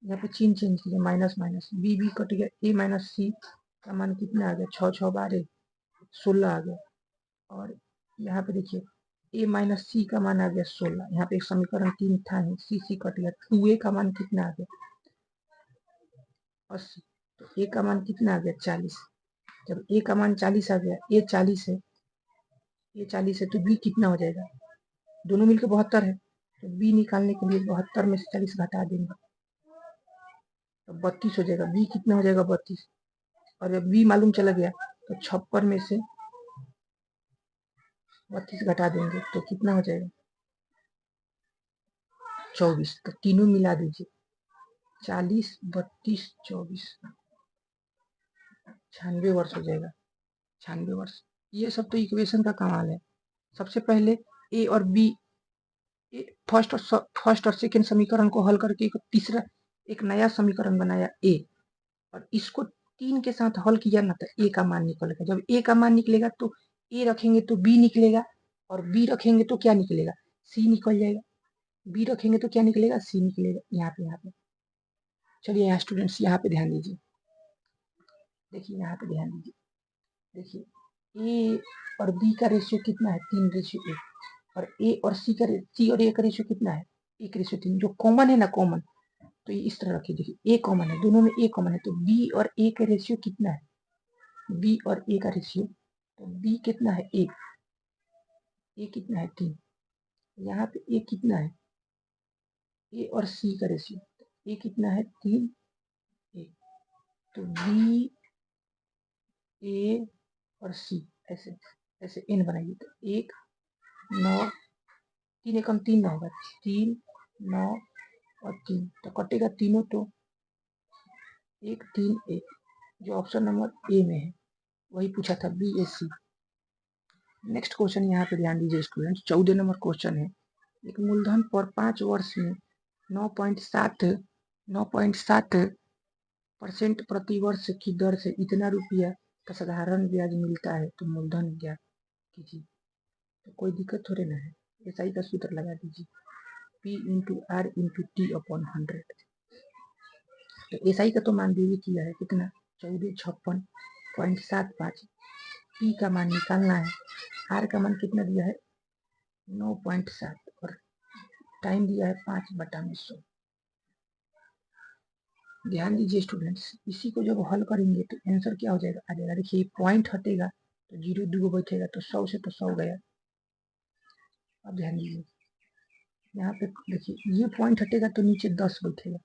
यहाँ पे चिन्ह चेंज कीजिए, minus minus, B B cut गया, ए माइनस सी का मान कितना आ गया, 6 6 12 16 आ गया। और यहाँ पे देखिए ए माइनस सी का मान आ गया 16, यहाँ पे एक समीकरण 3 था ही, सी सी कट गया, 2a का मान कितना आ गया, 80। तो ए का मान कितना आ गया, 40। जब ए का मान 40 आ गया, ए 40 है, ए 40 है, तो बी कितना हो जाएगा, दोनों मिलकर 72 है, तो बी निकालने के लिए 72 में से 40 घटा देंगे तो 32 हो जाएगा। बी कितना हो जाएगा, 32। और जब बी मालूम चला गया तो 56 में से 32 घटा देंगे तो कितना हो जाएगा, 24। तो तीनों मिला दीजिए, 40 32 24, 96 वर्ष हो जाएगा, 96 वर्ष। ये सब तो इक्वेशन का कमाल है। सबसे पहले ए और बी, फर्स्ट और सेकेंड समीकरण को हल करके एक तीसरा एक नया समीकरण बनाया ए, और इसको 3 के साथ हल किया ना तो a का मान निकलेगा। जब a का मान निकलेगा तो a रखेंगे तो b निकलेगा, और b रखेंगे तो क्या निकलेगा, c निकल जाएगा। b रखेंगे तो क्या निकलेगा, c निकलेगा। यहाँ पे चलिए यहाँ स्टूडेंट्स यहाँ पे ध्यान दीजिए, देखिए यहाँ पे ध्यान दीजिए, देखिए a और b का रेशियो कितना है, 3:1, और a और c और a का रेशियो कितना है, 1:3। जो कॉमन है ना, कॉमन, तो ये इस तरह रखिए। देखिए a कॉमन है, दोनों में a कॉमन है, तो b और a का रेशियो कितना है, b और a का रेशियो, तो b कितना है 1, a कितना है 3, यहाँ पे a कितना है, a और c का रेशियो, a कितना है 3, 1, तो b a और c, ऐसे ऐसे n बनाइए, तो 1 9, 3 एकम 3 होगा, 3 9 और 3, तो कटेगा तीनों, तो 1 3 1, जो ऑप्शन नंबर ए में है वही पूछा था, बी ए सी। नेक्स्ट क्वेश्चन यहाँ पे ध्यान दीजिए स्टूडेंट, 14 नंबर क्वेश्चन है। एक मूलधन पर 5 वर्ष में 9.7% प्रति वर्ष की दर से इतना रुपया का साधारण ब्याज मिलता है, तो मूलधन ज्ञात कीजिए। तो कोई दिक्कत थोड़े ना है, एसआई का सूत्र लगा दीजिए, P into are into T upon 100। तो एसआई का तो मान दीजिए किया है कितना, 1456.75। पी का मान निकालना है, आर का मान कितना दिया है 9.7, और टाइम दिया है 5/100। ध्यान दीजिए स्टूडेंट्स, इसी को जब हल करेंगे तो आंसर क्या हो जाएगा, आ जाएगा। देखिए पॉइंट हटेगा तो 0 2 बैठेगा, तो 100 से तो 100 गया। अब ध्यान दीजिए यहाँ पे, देखिए ये पॉइंट हटेगा तो नीचे 10 बैठेगा,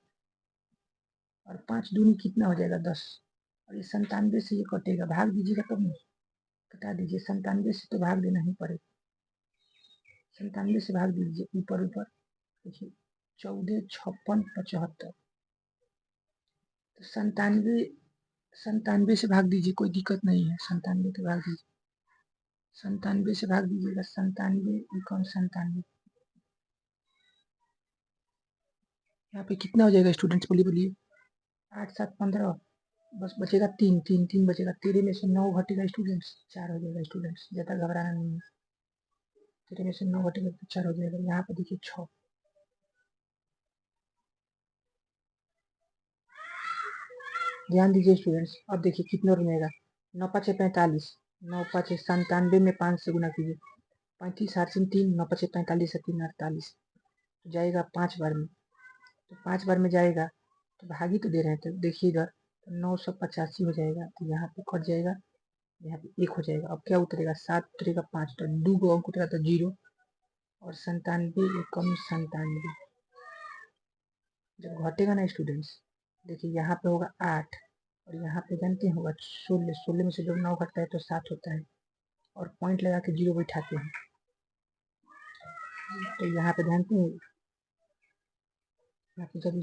और 5 दूनी कितना हो जाएगा 10, और ये 97 से ये कटेगा, भाग दीजिएगा तब नहीं, कटा दीजिए, 97 से तो भाग देना ही पड़ेगा, 97 से भाग दीजिए ऊपर ऊपर, देखिए 14 56 75, तो 97 से भाग दीजिए, कोई दिक्कत नहीं है, 97 से भाग दीजिए, 97 से भाग दीजिएगा, 97 एकम 97, यहाँ पे कितना हो जाएगा स्टूडेंट्स, बोलिए बोलिए, 8 7 15, बस बचेगा 3 3 3 बचेगा, 13 में से 9 घटेगा स्टूडेंट्स, 4 हो जाएगा स्टूडेंट्स, ज़्यादा घबराना नहीं है, 13 में से 9 घटेगा तो 4 हो जाएगा। यहाँ पे देखिए 6, ध्यान दीजिए स्टूडेंट्स, अब देखिए कितना बनेगा, 9 5 45, 9 5 97 में 5 से गुना कीजिए, 35 8 3, 9 5 45 3 48, तो जाएगा 5 बार में, तो 5 बार में जाएगा तो भागी तो दे रहे हैं, तो देखिए इधर तो 985 हो जाएगा, तो यहाँ पे कट जाएगा, यहाँ पे 1 हो जाएगा। अब क्या उतरेगा, 7 उतरेगा, 5 तो 2 गो अंक उतरेगा तो 0, और 97 एकम 97, जब घटेगा ना स्टूडेंट्स, देखिए यहाँ पे होगा 8, और यहाँ पे जानते हैं होगा 16, 16 में से जब 9 घटता है तो 7 होता है, और पॉइंट लगा के 0 बैठाते हैं, तो यहाँ पे ध्यान हैं, यहाँ पे जब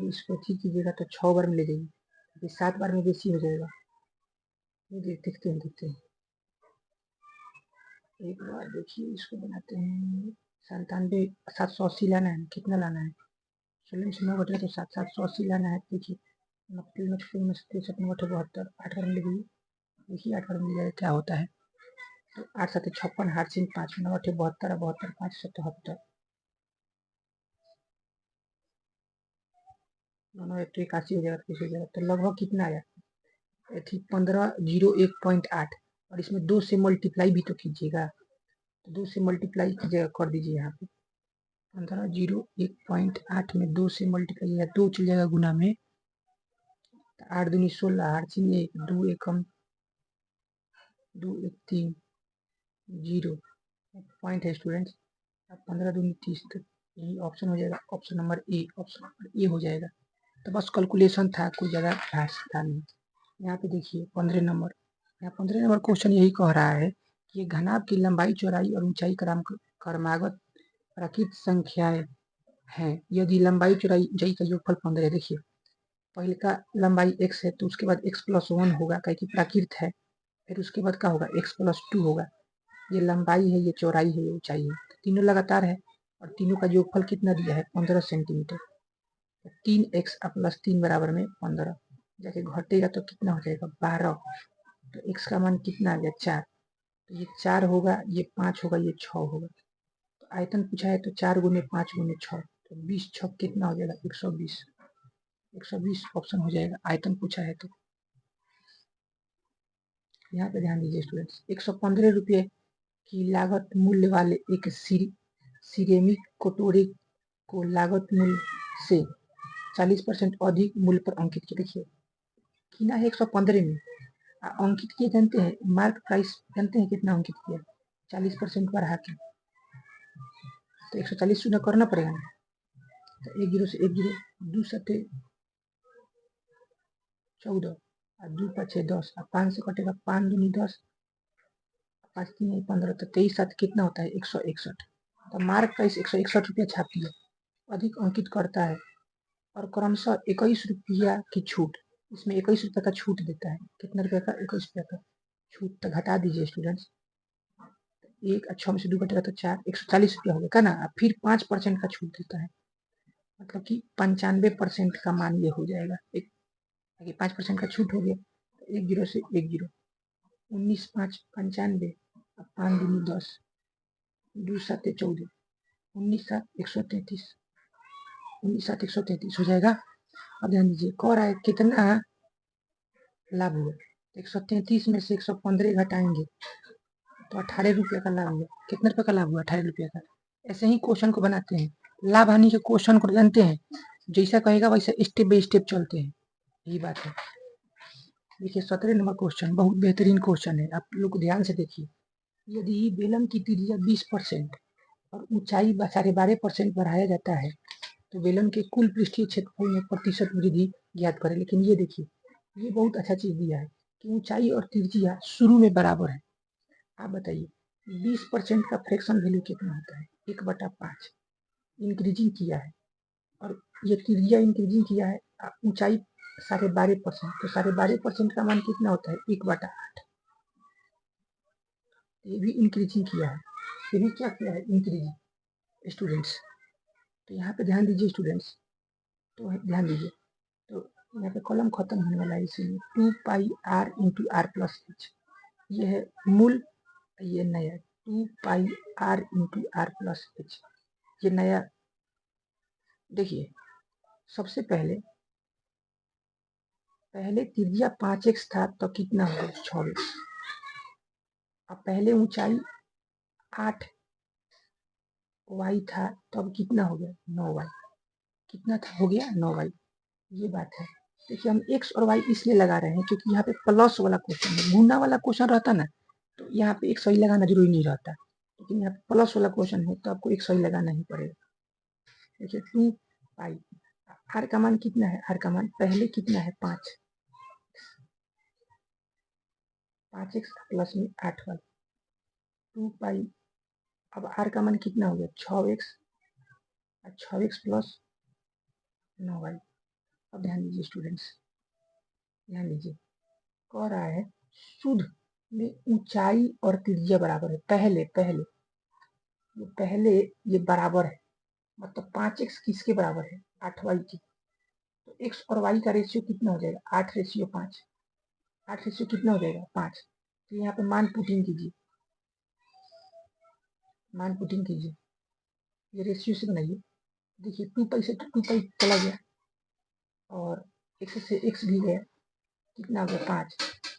इसको ठीक कीजिएगा तो 6 बार में ले जाइए, 7 बार में बेसी हो जाएगा, देखते हैं एक बार, देखिए इसको बनाते हैं, 97 780 लाना है, कितना लाना है, 16 से 9 घटेगा तो 780 लाना है, देखिए 90 में 63 72, 8 बार में ले जाइए, देखिए 8 बार में ले जाइए क्या होता है, तो 8 7 56, 8 3 5 9 8 72, 72 5 77, 9 1 81 हो जाएगा, 30 हो जाएगा, तो लगभग कितना आया, 1501.8, और इसमें 2 से मल्टीप्लाई भी तो कीजिएगा, तो 2 से मल्टीप्लाई कीजिएगा, कर दीजिए यहाँ पे 1501.8 में 2 से मल्टीप्लाई, 2 चल जाएगा गुना में, 8 दूनी 16, 8 3 1, 2 एकम 2 1 3 0, पॉइंट है स्टूडेंट्स, अब 15 दूनी 30, तो यही ऑप्शन हो जाएगा, option number A, option number A हो जाएगा। तो बस कैलकुलेशन था, कोई ज़्यादा खास था नहीं। यहाँ पे देखिए 15 नंबर, यहाँ 15 नंबर क्वेश्चन यही कह रहा है कि घनाभ की लंबाई चौड़ाई और ऊंचाई क्रमागत प्राकृत संख्याएं हैं, यदि लंबाई चौड़ाई ऊंचाई का योगफल 15 है, देखिए पहले का लंबाई x है, तो उसके बाद x+1 होगा, क्या कि प्राकृत है, फिर उसके बाद क्या होगा x+2 होगा, ये लंबाई है, ये चौड़ाई है, ये ऊंचाई है, तो तीनों लगातार है, और तीनों का योगफल कितना दिया है 15 सेंटीमीटर, 3x + 3 बराबर में 15, जाके घटेगा तो कितना हो जाएगा 12। तो x का मान कितना आ गया 4। तो ये 4 होगा, ये 5 होगा, ये 6 होगा। तो आयतन पूछा है तो 4 गुने 5 गुने 6, तो 20 छक कितना हो जाएगा 120। 120 ऑप्शन हो जाएगा, आयतन पूछा है तो। यहाँ पे ध्यान दीजिए स्टूडेंट्स, 115 रुपये की लागत मूल्य वाले एक सिरेमिक कटोरे को लागत मूल्य से 40% अधिक मूल्य पर अंकित किया। देखिए किना है 115 में, अंकित किए जानते हैं, मार्क प्राइस जानते हैं कितना अंकित किया, 40% बढ़ा के, तो 140 शून्य करना पड़ेगा ना। तो 1 जीरो से 1 जीरो, 2 सत्ते 14, और 2 5 10, और 5 से कटेगा 5 दूनी 10, 5 3 15, तो 23 7 कितना होता है 161। तो मार्क प्राइस 161 रुपया छाप दिया, अधिक अंकित करता है और क्रमशः 21 रुपया की छूट, इसमें 21 रुपये का छूट देता है। कितना रुपये का 21 रुपये का छूट, तो घटा दीजिए स्टूडेंट्स, एक अच्छा में से 2 घटेगा तो 4, 140 रुपया हो गया ना। फिर 5% का छूट देता है, मतलब कि 95% का मान ये हो जाएगा। एक 5% का छूट हो गया, 1 जीरो से 1 जीरो, 19 5 95, 5 दूनी 10, 2 7 14, 19 7 133, 19 7 133 हो जाएगा। अब ध्यान दीजिए कह रहा है कितना लाभ हुआ, 133 में से 115 घटाएंगे तो 18 रुपये का लाभ हुआ। कितने रुपये का लाभ हुआ 18 रुपये का। ऐसे ही क्वेश्चन को बनाते हैं, लाभ हानि के क्वेश्चन को जानते हैं, जैसा कहेगा वैसे स्टेप बाई स्टेप चलते हैं, यही बात है। देखिए 17 नंबर क्वेश्चन बहुत बेहतरीन क्वेश्चन है, आप लोग ध्यान से देखिए। यदि बेलन की त्रिज्या 20% और ऊंचाई 12.5% बढ़ाया जाता है तो बेलन के कुल पृष्ठीय क्षेत्रफल में प्रतिशत वृद्धि ज्ञात करें। लेकिन ये देखिए, ये बहुत अच्छा चीज दिया है कि ऊंचाई और त्रिज्या शुरू में बराबर है। आप बताइए 20% का फ्रैक्शन वैल्यू कितना होता है, 1/5 इंक्रीजिंग किया है, और ये त्रिज्या इंक्रीजिंग किया है, ऊंचाई 12.5%, तो 12.5% का मान कितना होता है 1/8। ये भी इंक्रीजिंग किया है, ये भी क्या किया है इंक्रीजिंग स्टूडेंट्स। तो यहाँ पे ध्यान दीजिए स्टूडेंट्स, तो ध्यान दीजिए, तो यहाँ पे कॉलम खत्म होने वाला है, इसीलिए 2 pi r into r plus h, ये है मूल, ये नया 2 pi r into r plus h, ये नया। देखिए सबसे पहले त्रिज्या 5x था तो कितना हो गया 6x, अब पहले ऊंचाई 8y था तो अब कितना हो गया 9y, कितना था हो गया 9y, ये बात है। देखिए हम x और y इसलिए लगा रहे हैं क्योंकि यहाँ पे प्लस वाला क्वेश्चन है, गुना वाला क्वेश्चन रहता ना तो यहाँ पे एक सही लगाना जरूरी नहीं रहता, लेकिन यहाँ पे प्लस वाला क्वेश्चन है तो आपको एक सही लगाना ही पड़ेगा। देखिए 2 पाई, आर का मान कितना है, आर का मान पहले कितना है 5, 5x प्लस में 8y, 2 पाई, अब आर का मान कितना हो गया 6x, 6x प्लस 9y। अब ध्यान दीजिए स्टूडेंट्स, ध्यान दीजिए, कह रहा है शुद्ध में ऊंचाई और त्रिज्या बराबर है। पहले ये बराबर है, मतलब 5x किसके बराबर है 8y की, तो x और y का रेशियो कितना हो जाएगा 8:5, 8 रेशियो कितना हो जाएगा 5। तो यहाँ पे मान पुटिंग कीजिए, ये रेशियो से बनाइए। देखिए 2 पाई से 2 पाई चला गया और x से x भी गया, कितना हो गया 5,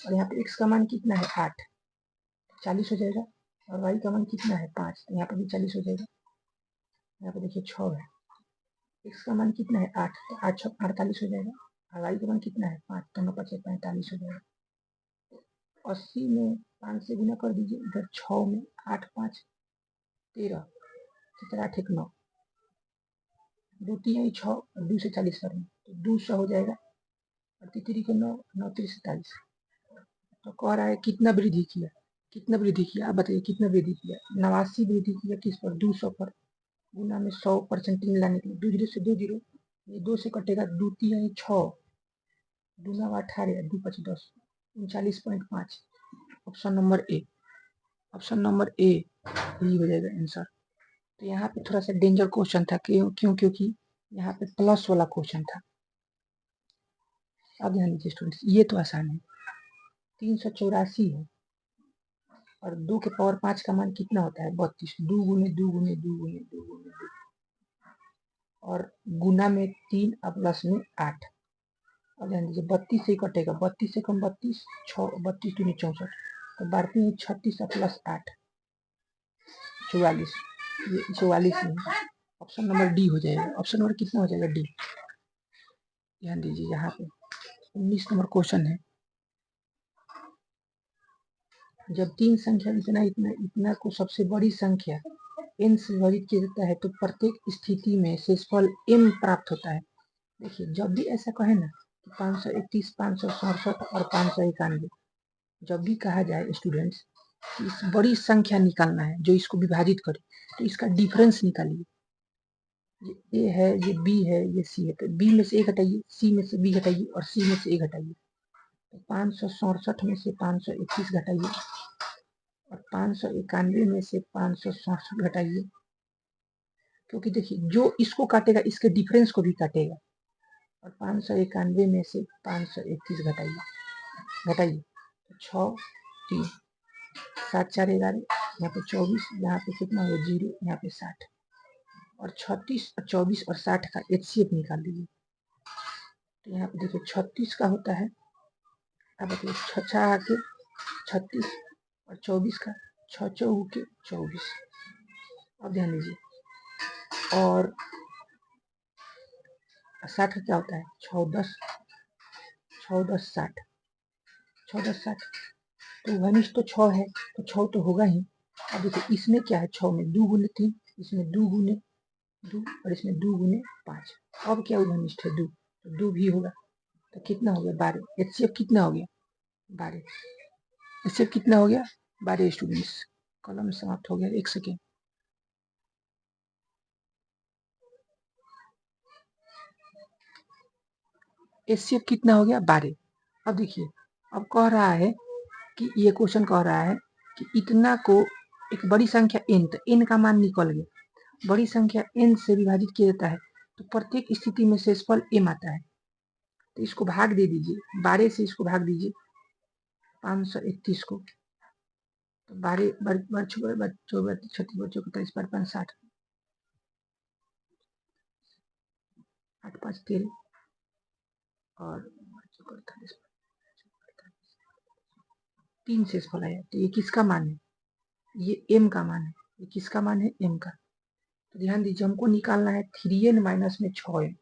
और यहाँ पे x का मान कितना है 8, 40 हो जाएगा, और y का मान कितना है 5, तो यहाँ पे भी 40 हो जाएगा। यहाँ पे देखिए 6 है, x का मान कितना है 8, तो 8 6 48 हो जाएगा, और y का मान कितना है 5, तो 9 5 45 हो जाएगा। 80 में 5 से गुना कर दीजिए, इधर 6 में 8 5 13, 17 8 1 9, 2 3 6, 2 से 40 करेंगे तो 200 हो जाएगा, और 3 के 9, 9 3 47। तो कह रहा है कितना वृद्धि किया, आप बताइए कितना वृद्धि किया, 89 वृद्धि किया किस पर 200 पर, गुना में 100% लाने के लिए 2 जीरो से 2 जीरो, ये 2 से कटेगा 2 3 6, 2 9 18, 2 5 10, 39.5। ऑप्शन नंबर ए, यही हो जाएगा आंसर। तो यहाँ पे थोड़ा सा डेंजर क्वेश्चन था, क्यों क्योंकि यहाँ पे प्लस वाला क्वेश्चन था। अब ध्यान दीजिए स्टूडेंट्स, ये तो आसान है, 384 है और 2 के पावर 5 का मान कितना होता है 32, 2 गुने 2 गुने 2 गुने 2 गुने 2 और गुना में 3 और प्लस में 8। अब ध्यान दीजिए 32 से कटेगा, 32 से कम 32, 32 दूनी 64, तो 12 में 36 और प्लस 8 44, ये 44 नहीं, ऑप्शन नंबर डी हो जाएगा। ऑप्शन नंबर कितना हो जाएगा डी। ध्यान दीजिए यहाँ पे 19 नंबर क्वेश्चन है, जब तीन संख्या इतना इतना इतना को सबसे बड़ी संख्या n से विभाजित किया जाता है तो प्रत्येक स्थिति में शेषफल m प्राप्त होता है। देखिए जब भी ऐसा कहे ना कि 531, 567 और 591, जब भी कहा जाए स्टूडेंट्स कि इस बड़ी संख्या निकालना है जो इसको विभाजित करे, तो इसका डिफरेंस निकालिए। ये ए है, ये बी है, ये सी है, तो बी में से एक हटाइए, सी में से बी हटाइए और सी में से एक हटाइए, तो 567 में से 521 घटाइए और 591 में से 567 घटाइए, क्योंकि देखिए जो इसको काटेगा इसके डिफरेंस को भी काटेगा, और 591 में से 531 घटाइए तो 6 3 7 4 11, यहाँ पे 24, यहाँ पे कितना हो 0, यहाँ पे 60 और 36 और 24 और 60 का HCF निकाल लीजिए। तो यहाँ पे देखिए 36 का होता है, अब बताइए 6 आके 36 और 24 का 6 चौके के 24। अब ध्यान दीजिए और 60 का क्या होता है 6 10 60, 6 10 60, तो घनिष्ठ तो 6 है तो 6 तो होगा ही। अब देखिए इसमें क्या है 6 में 2 गुने 3, इसमें 2 गुने 2 और इसमें 2 गुने 5। अब क्या घनिष्ठ है 2, तो 2 भी होगा, तो कितना हो गया 12। HCF कितना हो गया 12। HCF कितना हो गया 12 स्टूडेंट्स। कलम समाप्त हो गया, 1 सेकेंड। HCF कितना हो गया 12। अब देखिए अब कह रहा है कि ये क्वेश्चन कह रहा है कि इतना को एक बड़ी संख्या n, तो n का मान निकल गया, बड़ी संख्या n से विभाजित किया जाता है तो प्रत्येक स्थिति में शेषफल m आता है, तो इसको भाग दे दीजिए 12 से, इसको भाग दीजिए 531 को, तो 12 36 37 पर 5 60, 8 5 13 और 3 शेषफल आया, तो ये किसका मान है ये m का मान है, ये किसका मान है m का। तो ध्यान दीजिए हमको निकालना है 3n माइनस में 6n,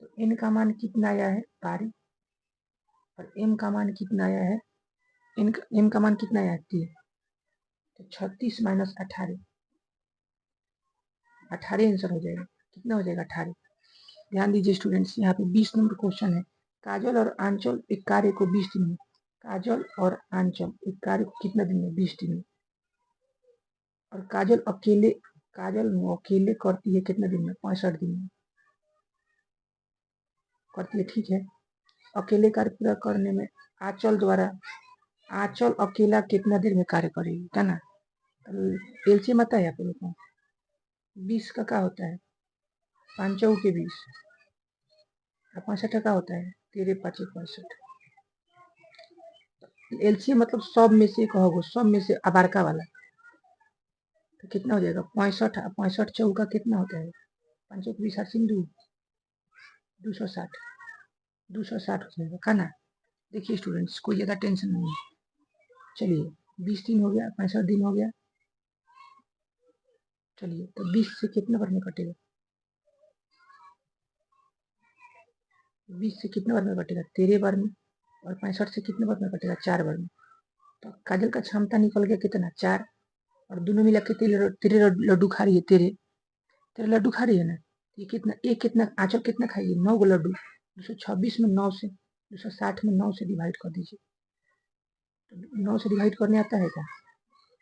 तो n का मान कितना आया है 12 और m का मान कितना आया है m का मान कितना आया है 3, तो 36 माइनस 18, 18 आंसर हो जाएगा, कितना हो जाएगा 18। ध्यान दीजिए स्टूडेंट्स यहाँ पे 20 नंबर क्वेश्चन है, काजल और आंचल एक कार्य को 20 दिन में, काजल और आंचल एक कार्य को कितना दिन में 20 दिन में, और काजल अकेले करती है कितने दिन में 65 दिन में करती है, ठीक है। अकेले कार्य पूरा करने में आंचल अकेला कितना देर में कार्य करेगी, है ना। एलसीएम आता है आप लोग को, 20 का क्या होता है 5 के 20 और 65 का होता है 13 5 65। एलसीएम मतलब सब में से कहोगे, सब में से अबारका वाला, तो कितना हो जाएगा 65, 65 चौका कितना होता है 5 20 सिंधु 260, 260 हो जाएगा का ना। देखिए स्टूडेंट्स कोई ज़्यादा टेंशन नहीं है, चलिए 20 दिन हो गया, 65 दिन हो गया, चलिए तो 20 से कितने बार में कटेगा, 20 से कितने बार में कटेगा 13 बार में, और 65 से कितने बार में कटेगा 4 बार में। तो काजल का क्षमता निकल गया कितना 4, और दोनों मिला के तेरे लड्डू खा रही है, तेरे लड्डू खा रही है ना, ये कितना आंचल कितना खाइए 9 गो लड्डू, 226 में 9 से 260 में 9 से डिवाइड कर दीजिए, तो 9 से डिवाइड करने आता है क्या,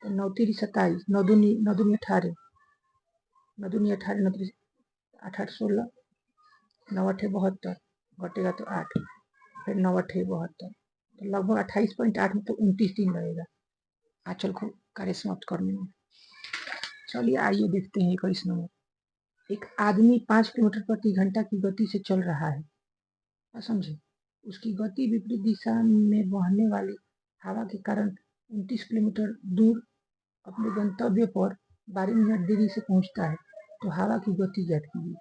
तो 9 3 27, 9 दूनी 18, 9 दूनी 18, 9 3 8 16, 9 8 72, घटेगा तो 8, फिर 9 8 72, तो लगभग 28.8 में तो 29 दिन लगेगा आंचल को कार्य समाप्त करने में। चलिए आइए देखते हैं 21 नंबर। एक आदमी 5 किलोमीटर प्रति घंटा की गति से चल रहा है, समझे, उसकी गति विपरीत दिशा में बहने वाली हवा के कारण 29 किलोमीटर दूर अपने गंतव्य पर 12 मिनट देरी से पहुंचता है। तो हवा की गति ज्ञात कीजिए।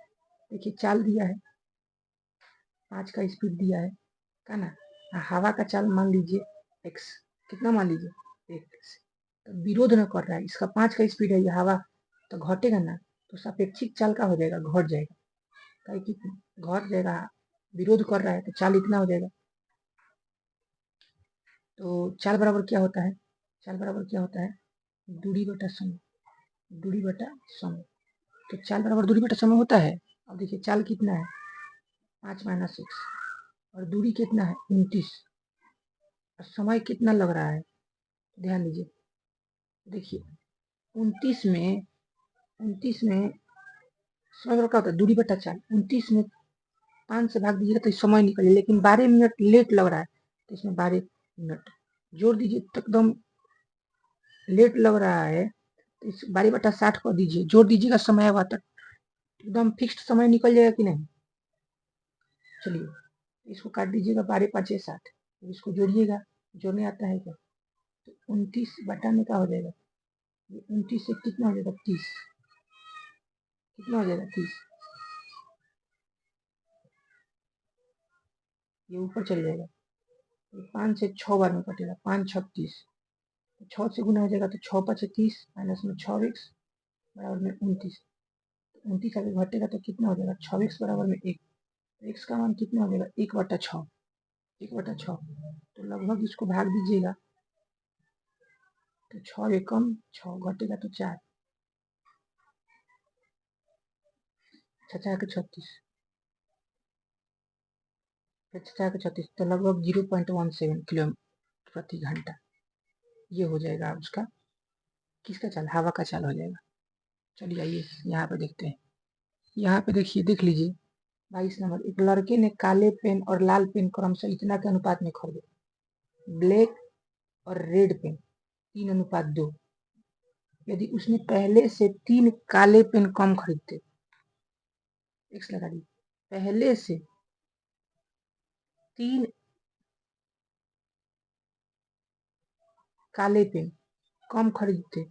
देखिए चाल दिया है, 5 का स्पीड दिया है का ना। हवा का चाल मान लीजिए x, कितना मान लीजिए x, तो विरोध न कर रहा है, इसका 5 का स्पीड है, ये हवा तो घटेगा ना, तो सापेक्षिक चाल का हो जाएगा, घट जाएगा, कहीं कि घट जाएगा, विरोध कर रहा है तो चाल इतना हो जाएगा। तो चाल बराबर क्या होता है, चाल बराबर क्या होता है, दूरी बटा समय, दूरी बटा समय। तो चाल बराबर दूरी बटा समय होता है। अब देखिए चाल कितना है 5 माइनस 6 और दूरी कितना है 29 और समय कितना लग रहा है, ध्यान दीजिए। देखिए 29 में समय बराबर क्या होता है, दूरी बटा चाल। 29 में 5 से भाग दीजिएगा तो समय निकल जाए, लेकिन 12 मिनट लेट लग रहा है तो इसमें 12 मिनट जोड़ दीजिए तो एकदम लेट लग रहा है, तो इस 12/60 कर दीजिए, जोड़ दीजिएगा समय आएगा तक एकदम फिक्स्ड समय निकल जाएगा कि नहीं। चलिए इसको काट दीजिएगा, 12 5 60, इसको जोड़िएगा, जोड़ने आता है क्या, तो 29 बटा में क्या हो जाएगा, 29 से कितना हो जाएगा 30, कितना हो जाएगा 30, ये ऊपर चल जाएगा, 5 से 6 बार में कटेगा, 5 6 30, 6 से गुना हो जाएगा तो 6 5 30 माइनस में 6 x बराबर में 29, 29 आगे घटेगा तो कितना हो जाएगा 6 x बराबर में 1, x का मान कितना हो जाएगा 1/6, 1/6, तो लगभग इसको भाग दीजिएगा तो 6 एकम 6 घटेगा तो 4, 6 के 36, फिर 6 के 36 तो लगभग 0.17 किलोमीटर प्रति घंटा, ये हो जाएगा उसका किसका चाल, हवा का चाल हो जाएगा। चलिए आइए यहाँ पे देखते हैं, यहाँ पे देखिए, देख लीजिए 22 नंबर, एक लड़के ने काले पेन और लाल पेन क्रमशः इतना के अनुपात में खरीदे, ब्लैक और रेड पेन 3:2, यदि उसने पहले से 3 काले पेन कम खरीदते, एक्स लगा दी, पहले से 3 काले पेन कम खरीदते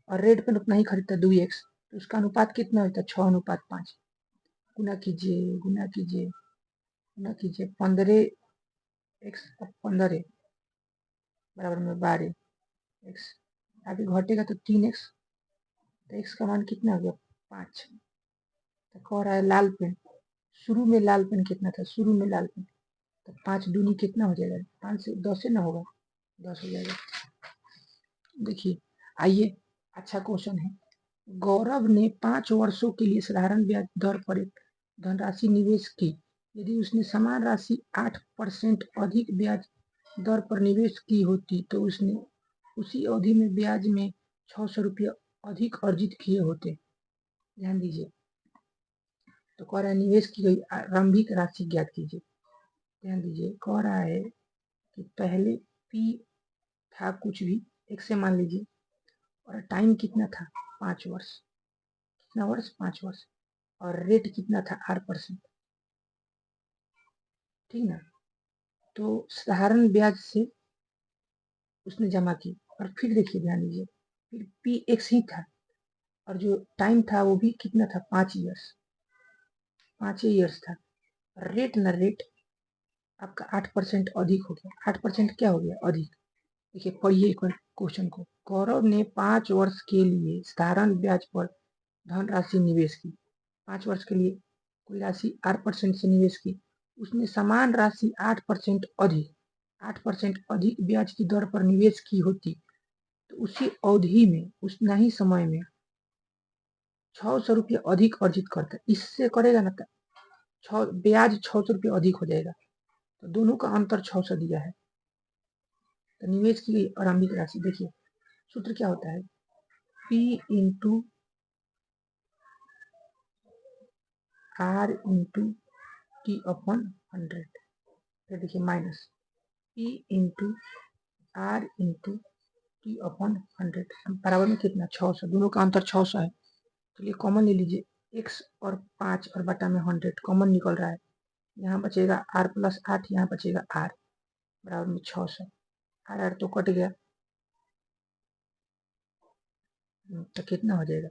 और रेड पेन उतना ही खरीदता 2x, तो उसका अनुपात कितना होता है 6:5, गुना कीजिए गुना कीजिए गुना कीजिए, 15x 15 बराबर में 12x, आगे घटेगा तो 3x, तो x का मान कितना हो गया 5। तो कह रहा है लाल पेन, शुरू में लाल पेन कितना था, शुरू में लाल पेन, तो 5 दूनी कितना हो जाएगा, 5 से 10 से ना होगा, 10 हो जाएगा। देखिए आइए, अच्छा क्वेश्चन है, गौरव ने 5 वर्षों के लिए साधारण ब्याज दर पर एक धनराशि निवेश की, यदि उसने समान राशि 8% अधिक ब्याज दर पर निवेश की होती तो उसने उसी अवधि में ब्याज में 600 रुपये अधिक अर्जित किए होते। ध्यान दीजिए, तो कह रहा है निवेश की गई आरंभिक राशि ज्ञात कीजिए। ध्यान दीजिए, कह रहा है कि पहले पी था कुछ भी, एक से मान लीजिए, और टाइम कितना था 5 वर्ष, कितना वर्ष 5 वर्ष, और रेट कितना था 8%, ठीक ना। तो साधारण ब्याज से उसने जमा की, और फिर देखिए ध्यान दीजिए, फिर पी एक्स ही था और जो टाइम था वो भी कितना था 5 ईयर्स, 5 ईयर्स था, रेट ना रेट आपका 8% अधिक हो गया, 8% क्या हो गया अधिक। देखिए पढ़िए एक बार क्वेश्चन को, गौरव ने 5 वर्ष के लिए साधारण ब्याज पर धनराशि निवेश की, 5 वर्ष के लिए कोई राशि 8% से निवेश की, उसने समान राशि 8% अधिक ब्याज की दर पर निवेश की होती तो उसी अवधि में उतना ही समय में 600 रुपये अधिक अर्जित करता, इससे करेगा ना तो ब्याज 600 रुपये अधिक हो जाएगा, तो दोनों का अंतर 600 दिया है। तो निवेश की आरंभिक राशि, देखिए सूत्र क्या होता है, P into are into t upon 100, फिर देखिए minus P into are into t upon 100 बराबर में कितना 600, दोनों का अंतर 600 है। चलिए कॉमन ले लीजिए, x और 5 और बटा में 100 कॉमन निकल रहा है, यहाँ बचेगा आर प्लस 8, यहाँ बचेगा आर बराबर में 600। आर आर तो कट गया, तो कितना हो जाएगा,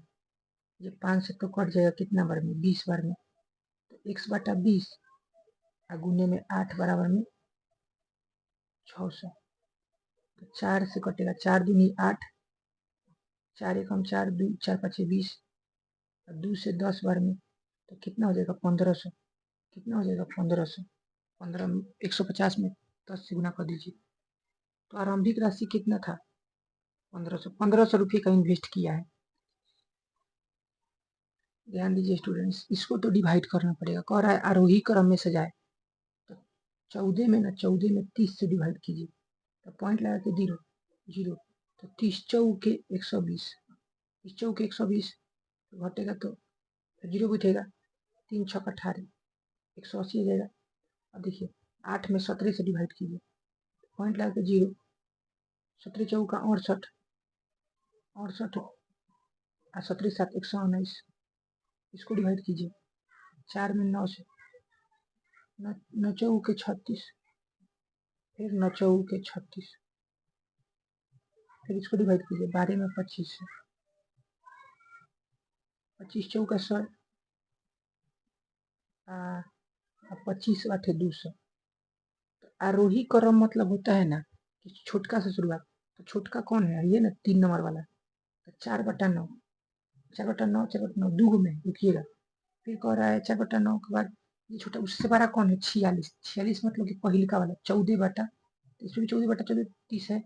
ये 5 से तो कट जाएगा, कितना बार में, 20 बार में, तो x/20 गुने में 8 बराबर में 600। तो 4 से कटेगा, 4 दूनी 8, 4 एकम 4, 2 4 5 20, 2 से 10 बार में, तो कितना हो जाएगा 1500। कितना हो जाएगा 1500, 15 150 में 10 से गुना कर दीजिए। तो आरंभिक राशि कितना था 1500 रुपये का इन्वेस्ट किया है। ध्यान दीजिए स्टूडेंट्स, इसको तो डिवाइड करना पड़ेगा। कह रहा है आरोही क्रम में सजाए, तो 14 में ना, 14 में 30 से डिवाइड कीजिए, तो पॉइंट लगा के 0 0, तो 30 चौके 120, 30 चौके 120, तो घटेगा तो 0 उठेगा, 3 6 18, 180 हो जाएगा। अब देखिए 8 में 17 से डिवाइड कीजिए, पॉइंट लगा के 0, 17 चौका 68, 68 और 17 7 119, इसको डिवाइड कीजिए, 4 में 9 से, 9 चौके 36, फिर 9 चौके 36, फिर इसको डिवाइड कीजिए, 12 में 25 से, 25 चौका 100, 25 8 200। आरोही क्रम मतलब होता है ना कि छोटका से शुरुआत, तो छोटका कौन है, ये ना 3 नंबर वाला, तो 4/9, 4/9, 4/9 दो में रुकिएगा, फिर कह रहा है 4/9 के बाद ये छोटा, उससे बड़ा कौन है 46, 46 मतलब कि पहिलका वाला 14 बटा, इसमें भी 14/14 30 है।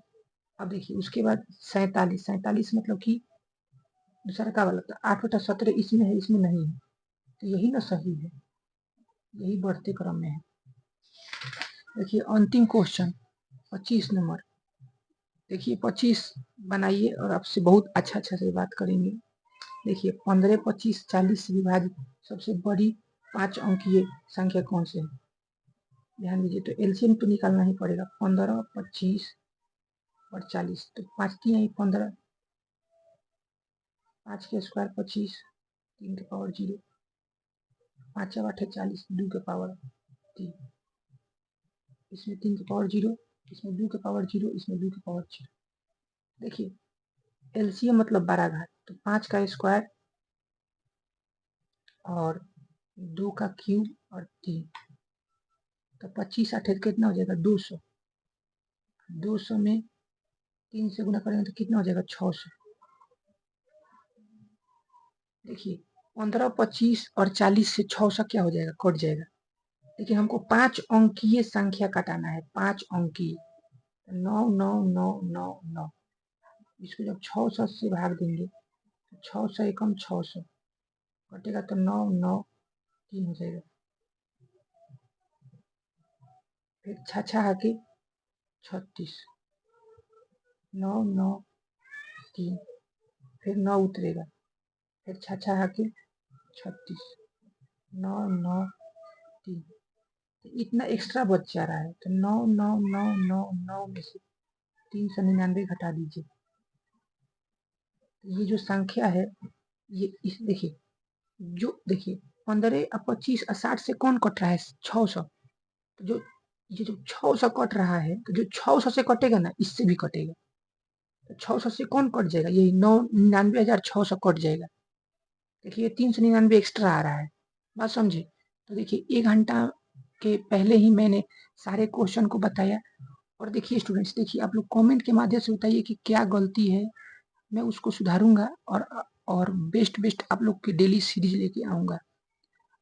अब देखिए उसके बाद 47, 47 मतलब कि दूसरा का वाला, तो 8/17 इसमें है, इसमें नहीं है, तो यही ना सही है, यही बढ़ते क्रम में है। देखिए अंतिम क्वेश्चन 25 नंबर, देखिए 25 बनाइए और आपसे बहुत अच्छा से बात करेंगे। देखिए 15 25 40 से विभाजित सबसे बड़ी 5 अंकीय संख्या कौन से है। ध्यान दीजिए, तो एलसीएम तो निकालना ही पड़ेगा, 15 25 और 40, तो 5 3 15, 5 के स्क्वायर 25, 3 के पावर 0, 5 8 40, 2 के पावर 3, इसमें 3 के पावर 0, इसमें 2 के पावर 0, इसमें 2 के पावर 0। देखिए एलसीएम मतलब 12 घात, तो 5 का स्क्वायर और 2 का क्यूब और 3, तो 25 8 कितना हो जाएगा 200, 200 में 3 से गुना करेंगे तो कितना हो जाएगा 600। देखिए 15 25 और 40 से 600 क्या हो जाएगा, कट जाएगा। देखिए हमको 5 अंकीय संख्या कटाना है, 5 अंकीय, 9 9 9 9 9, इसको जब 600 से भाग देंगे तो 600 एकम 600 कटेगा, तो 9 9 3 हो जाएगा, फिर छा आके 36, 9 9 3, फिर 9 उतरेगा, फिर छा आके 36, 9 9 3, तो इतना एक्स्ट्रा बच जा रहा है, तो 9 9 9 9 9 में से 399 घटा दीजिए, ये जो संख्या है ये इस देखिए, जो देखिए 15 और 25 और 60 से कौन कट रहा है 600, तो जो ये जो 600 कट रहा है, तो जो 600 से कटेगा ना इससे भी कटेगा, तो 600 से कौन कट जाएगा, यही 99,600 कट जाएगा। देखिए 399 एक्स्ट्रा आ रहा है, बात समझे। तो देखिए 1 घंटा के पहले ही मैंने सारे क्वेश्चन को बताया, और देखिए स्टूडेंट्स, देखिए आप लोग कमेंट के माध्यम से बताइए कि क्या गलती है, मैं उसको सुधारूंगा और बेस्ट बेस्ट आप लोग की डेली सीरीज लेके आऊंगा।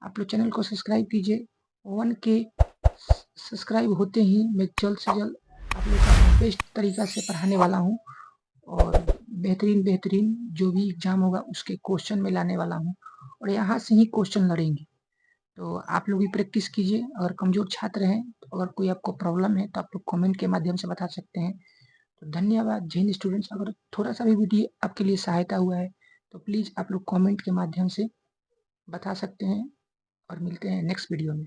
आप लोग चैनल को सब्सक्राइब कीजिए, 1 के सब्सक्राइब होते ही मैं जल्द से जल्द आप लोग का बेस्ट तरीका से पढ़ाने वाला हूँ, और बेहतरीन बेहतरीन जो भी एग्जाम होगा उसके क्वेश्चन में लाने वाला हूँ, और यहाँ से ही क्वेश्चन लड़ेंगे। तो आप लोग भी प्रैक्टिस कीजिए, अगर कमजोर छात्र हैं तो अगर कोई आपको प्रॉब्लम है तो आप लोग कमेंट के माध्यम से बता सकते हैं। तो धन्यवाद। जय हिंद स्टूडेंट्स, अगर थोड़ा सा भी वीडियो आपके लिए सहायता हुआ है तो प्लीज़ आप लोग कमेंट के माध्यम से बता सकते हैं, और मिलते हैं नेक्स्ट वीडियो में।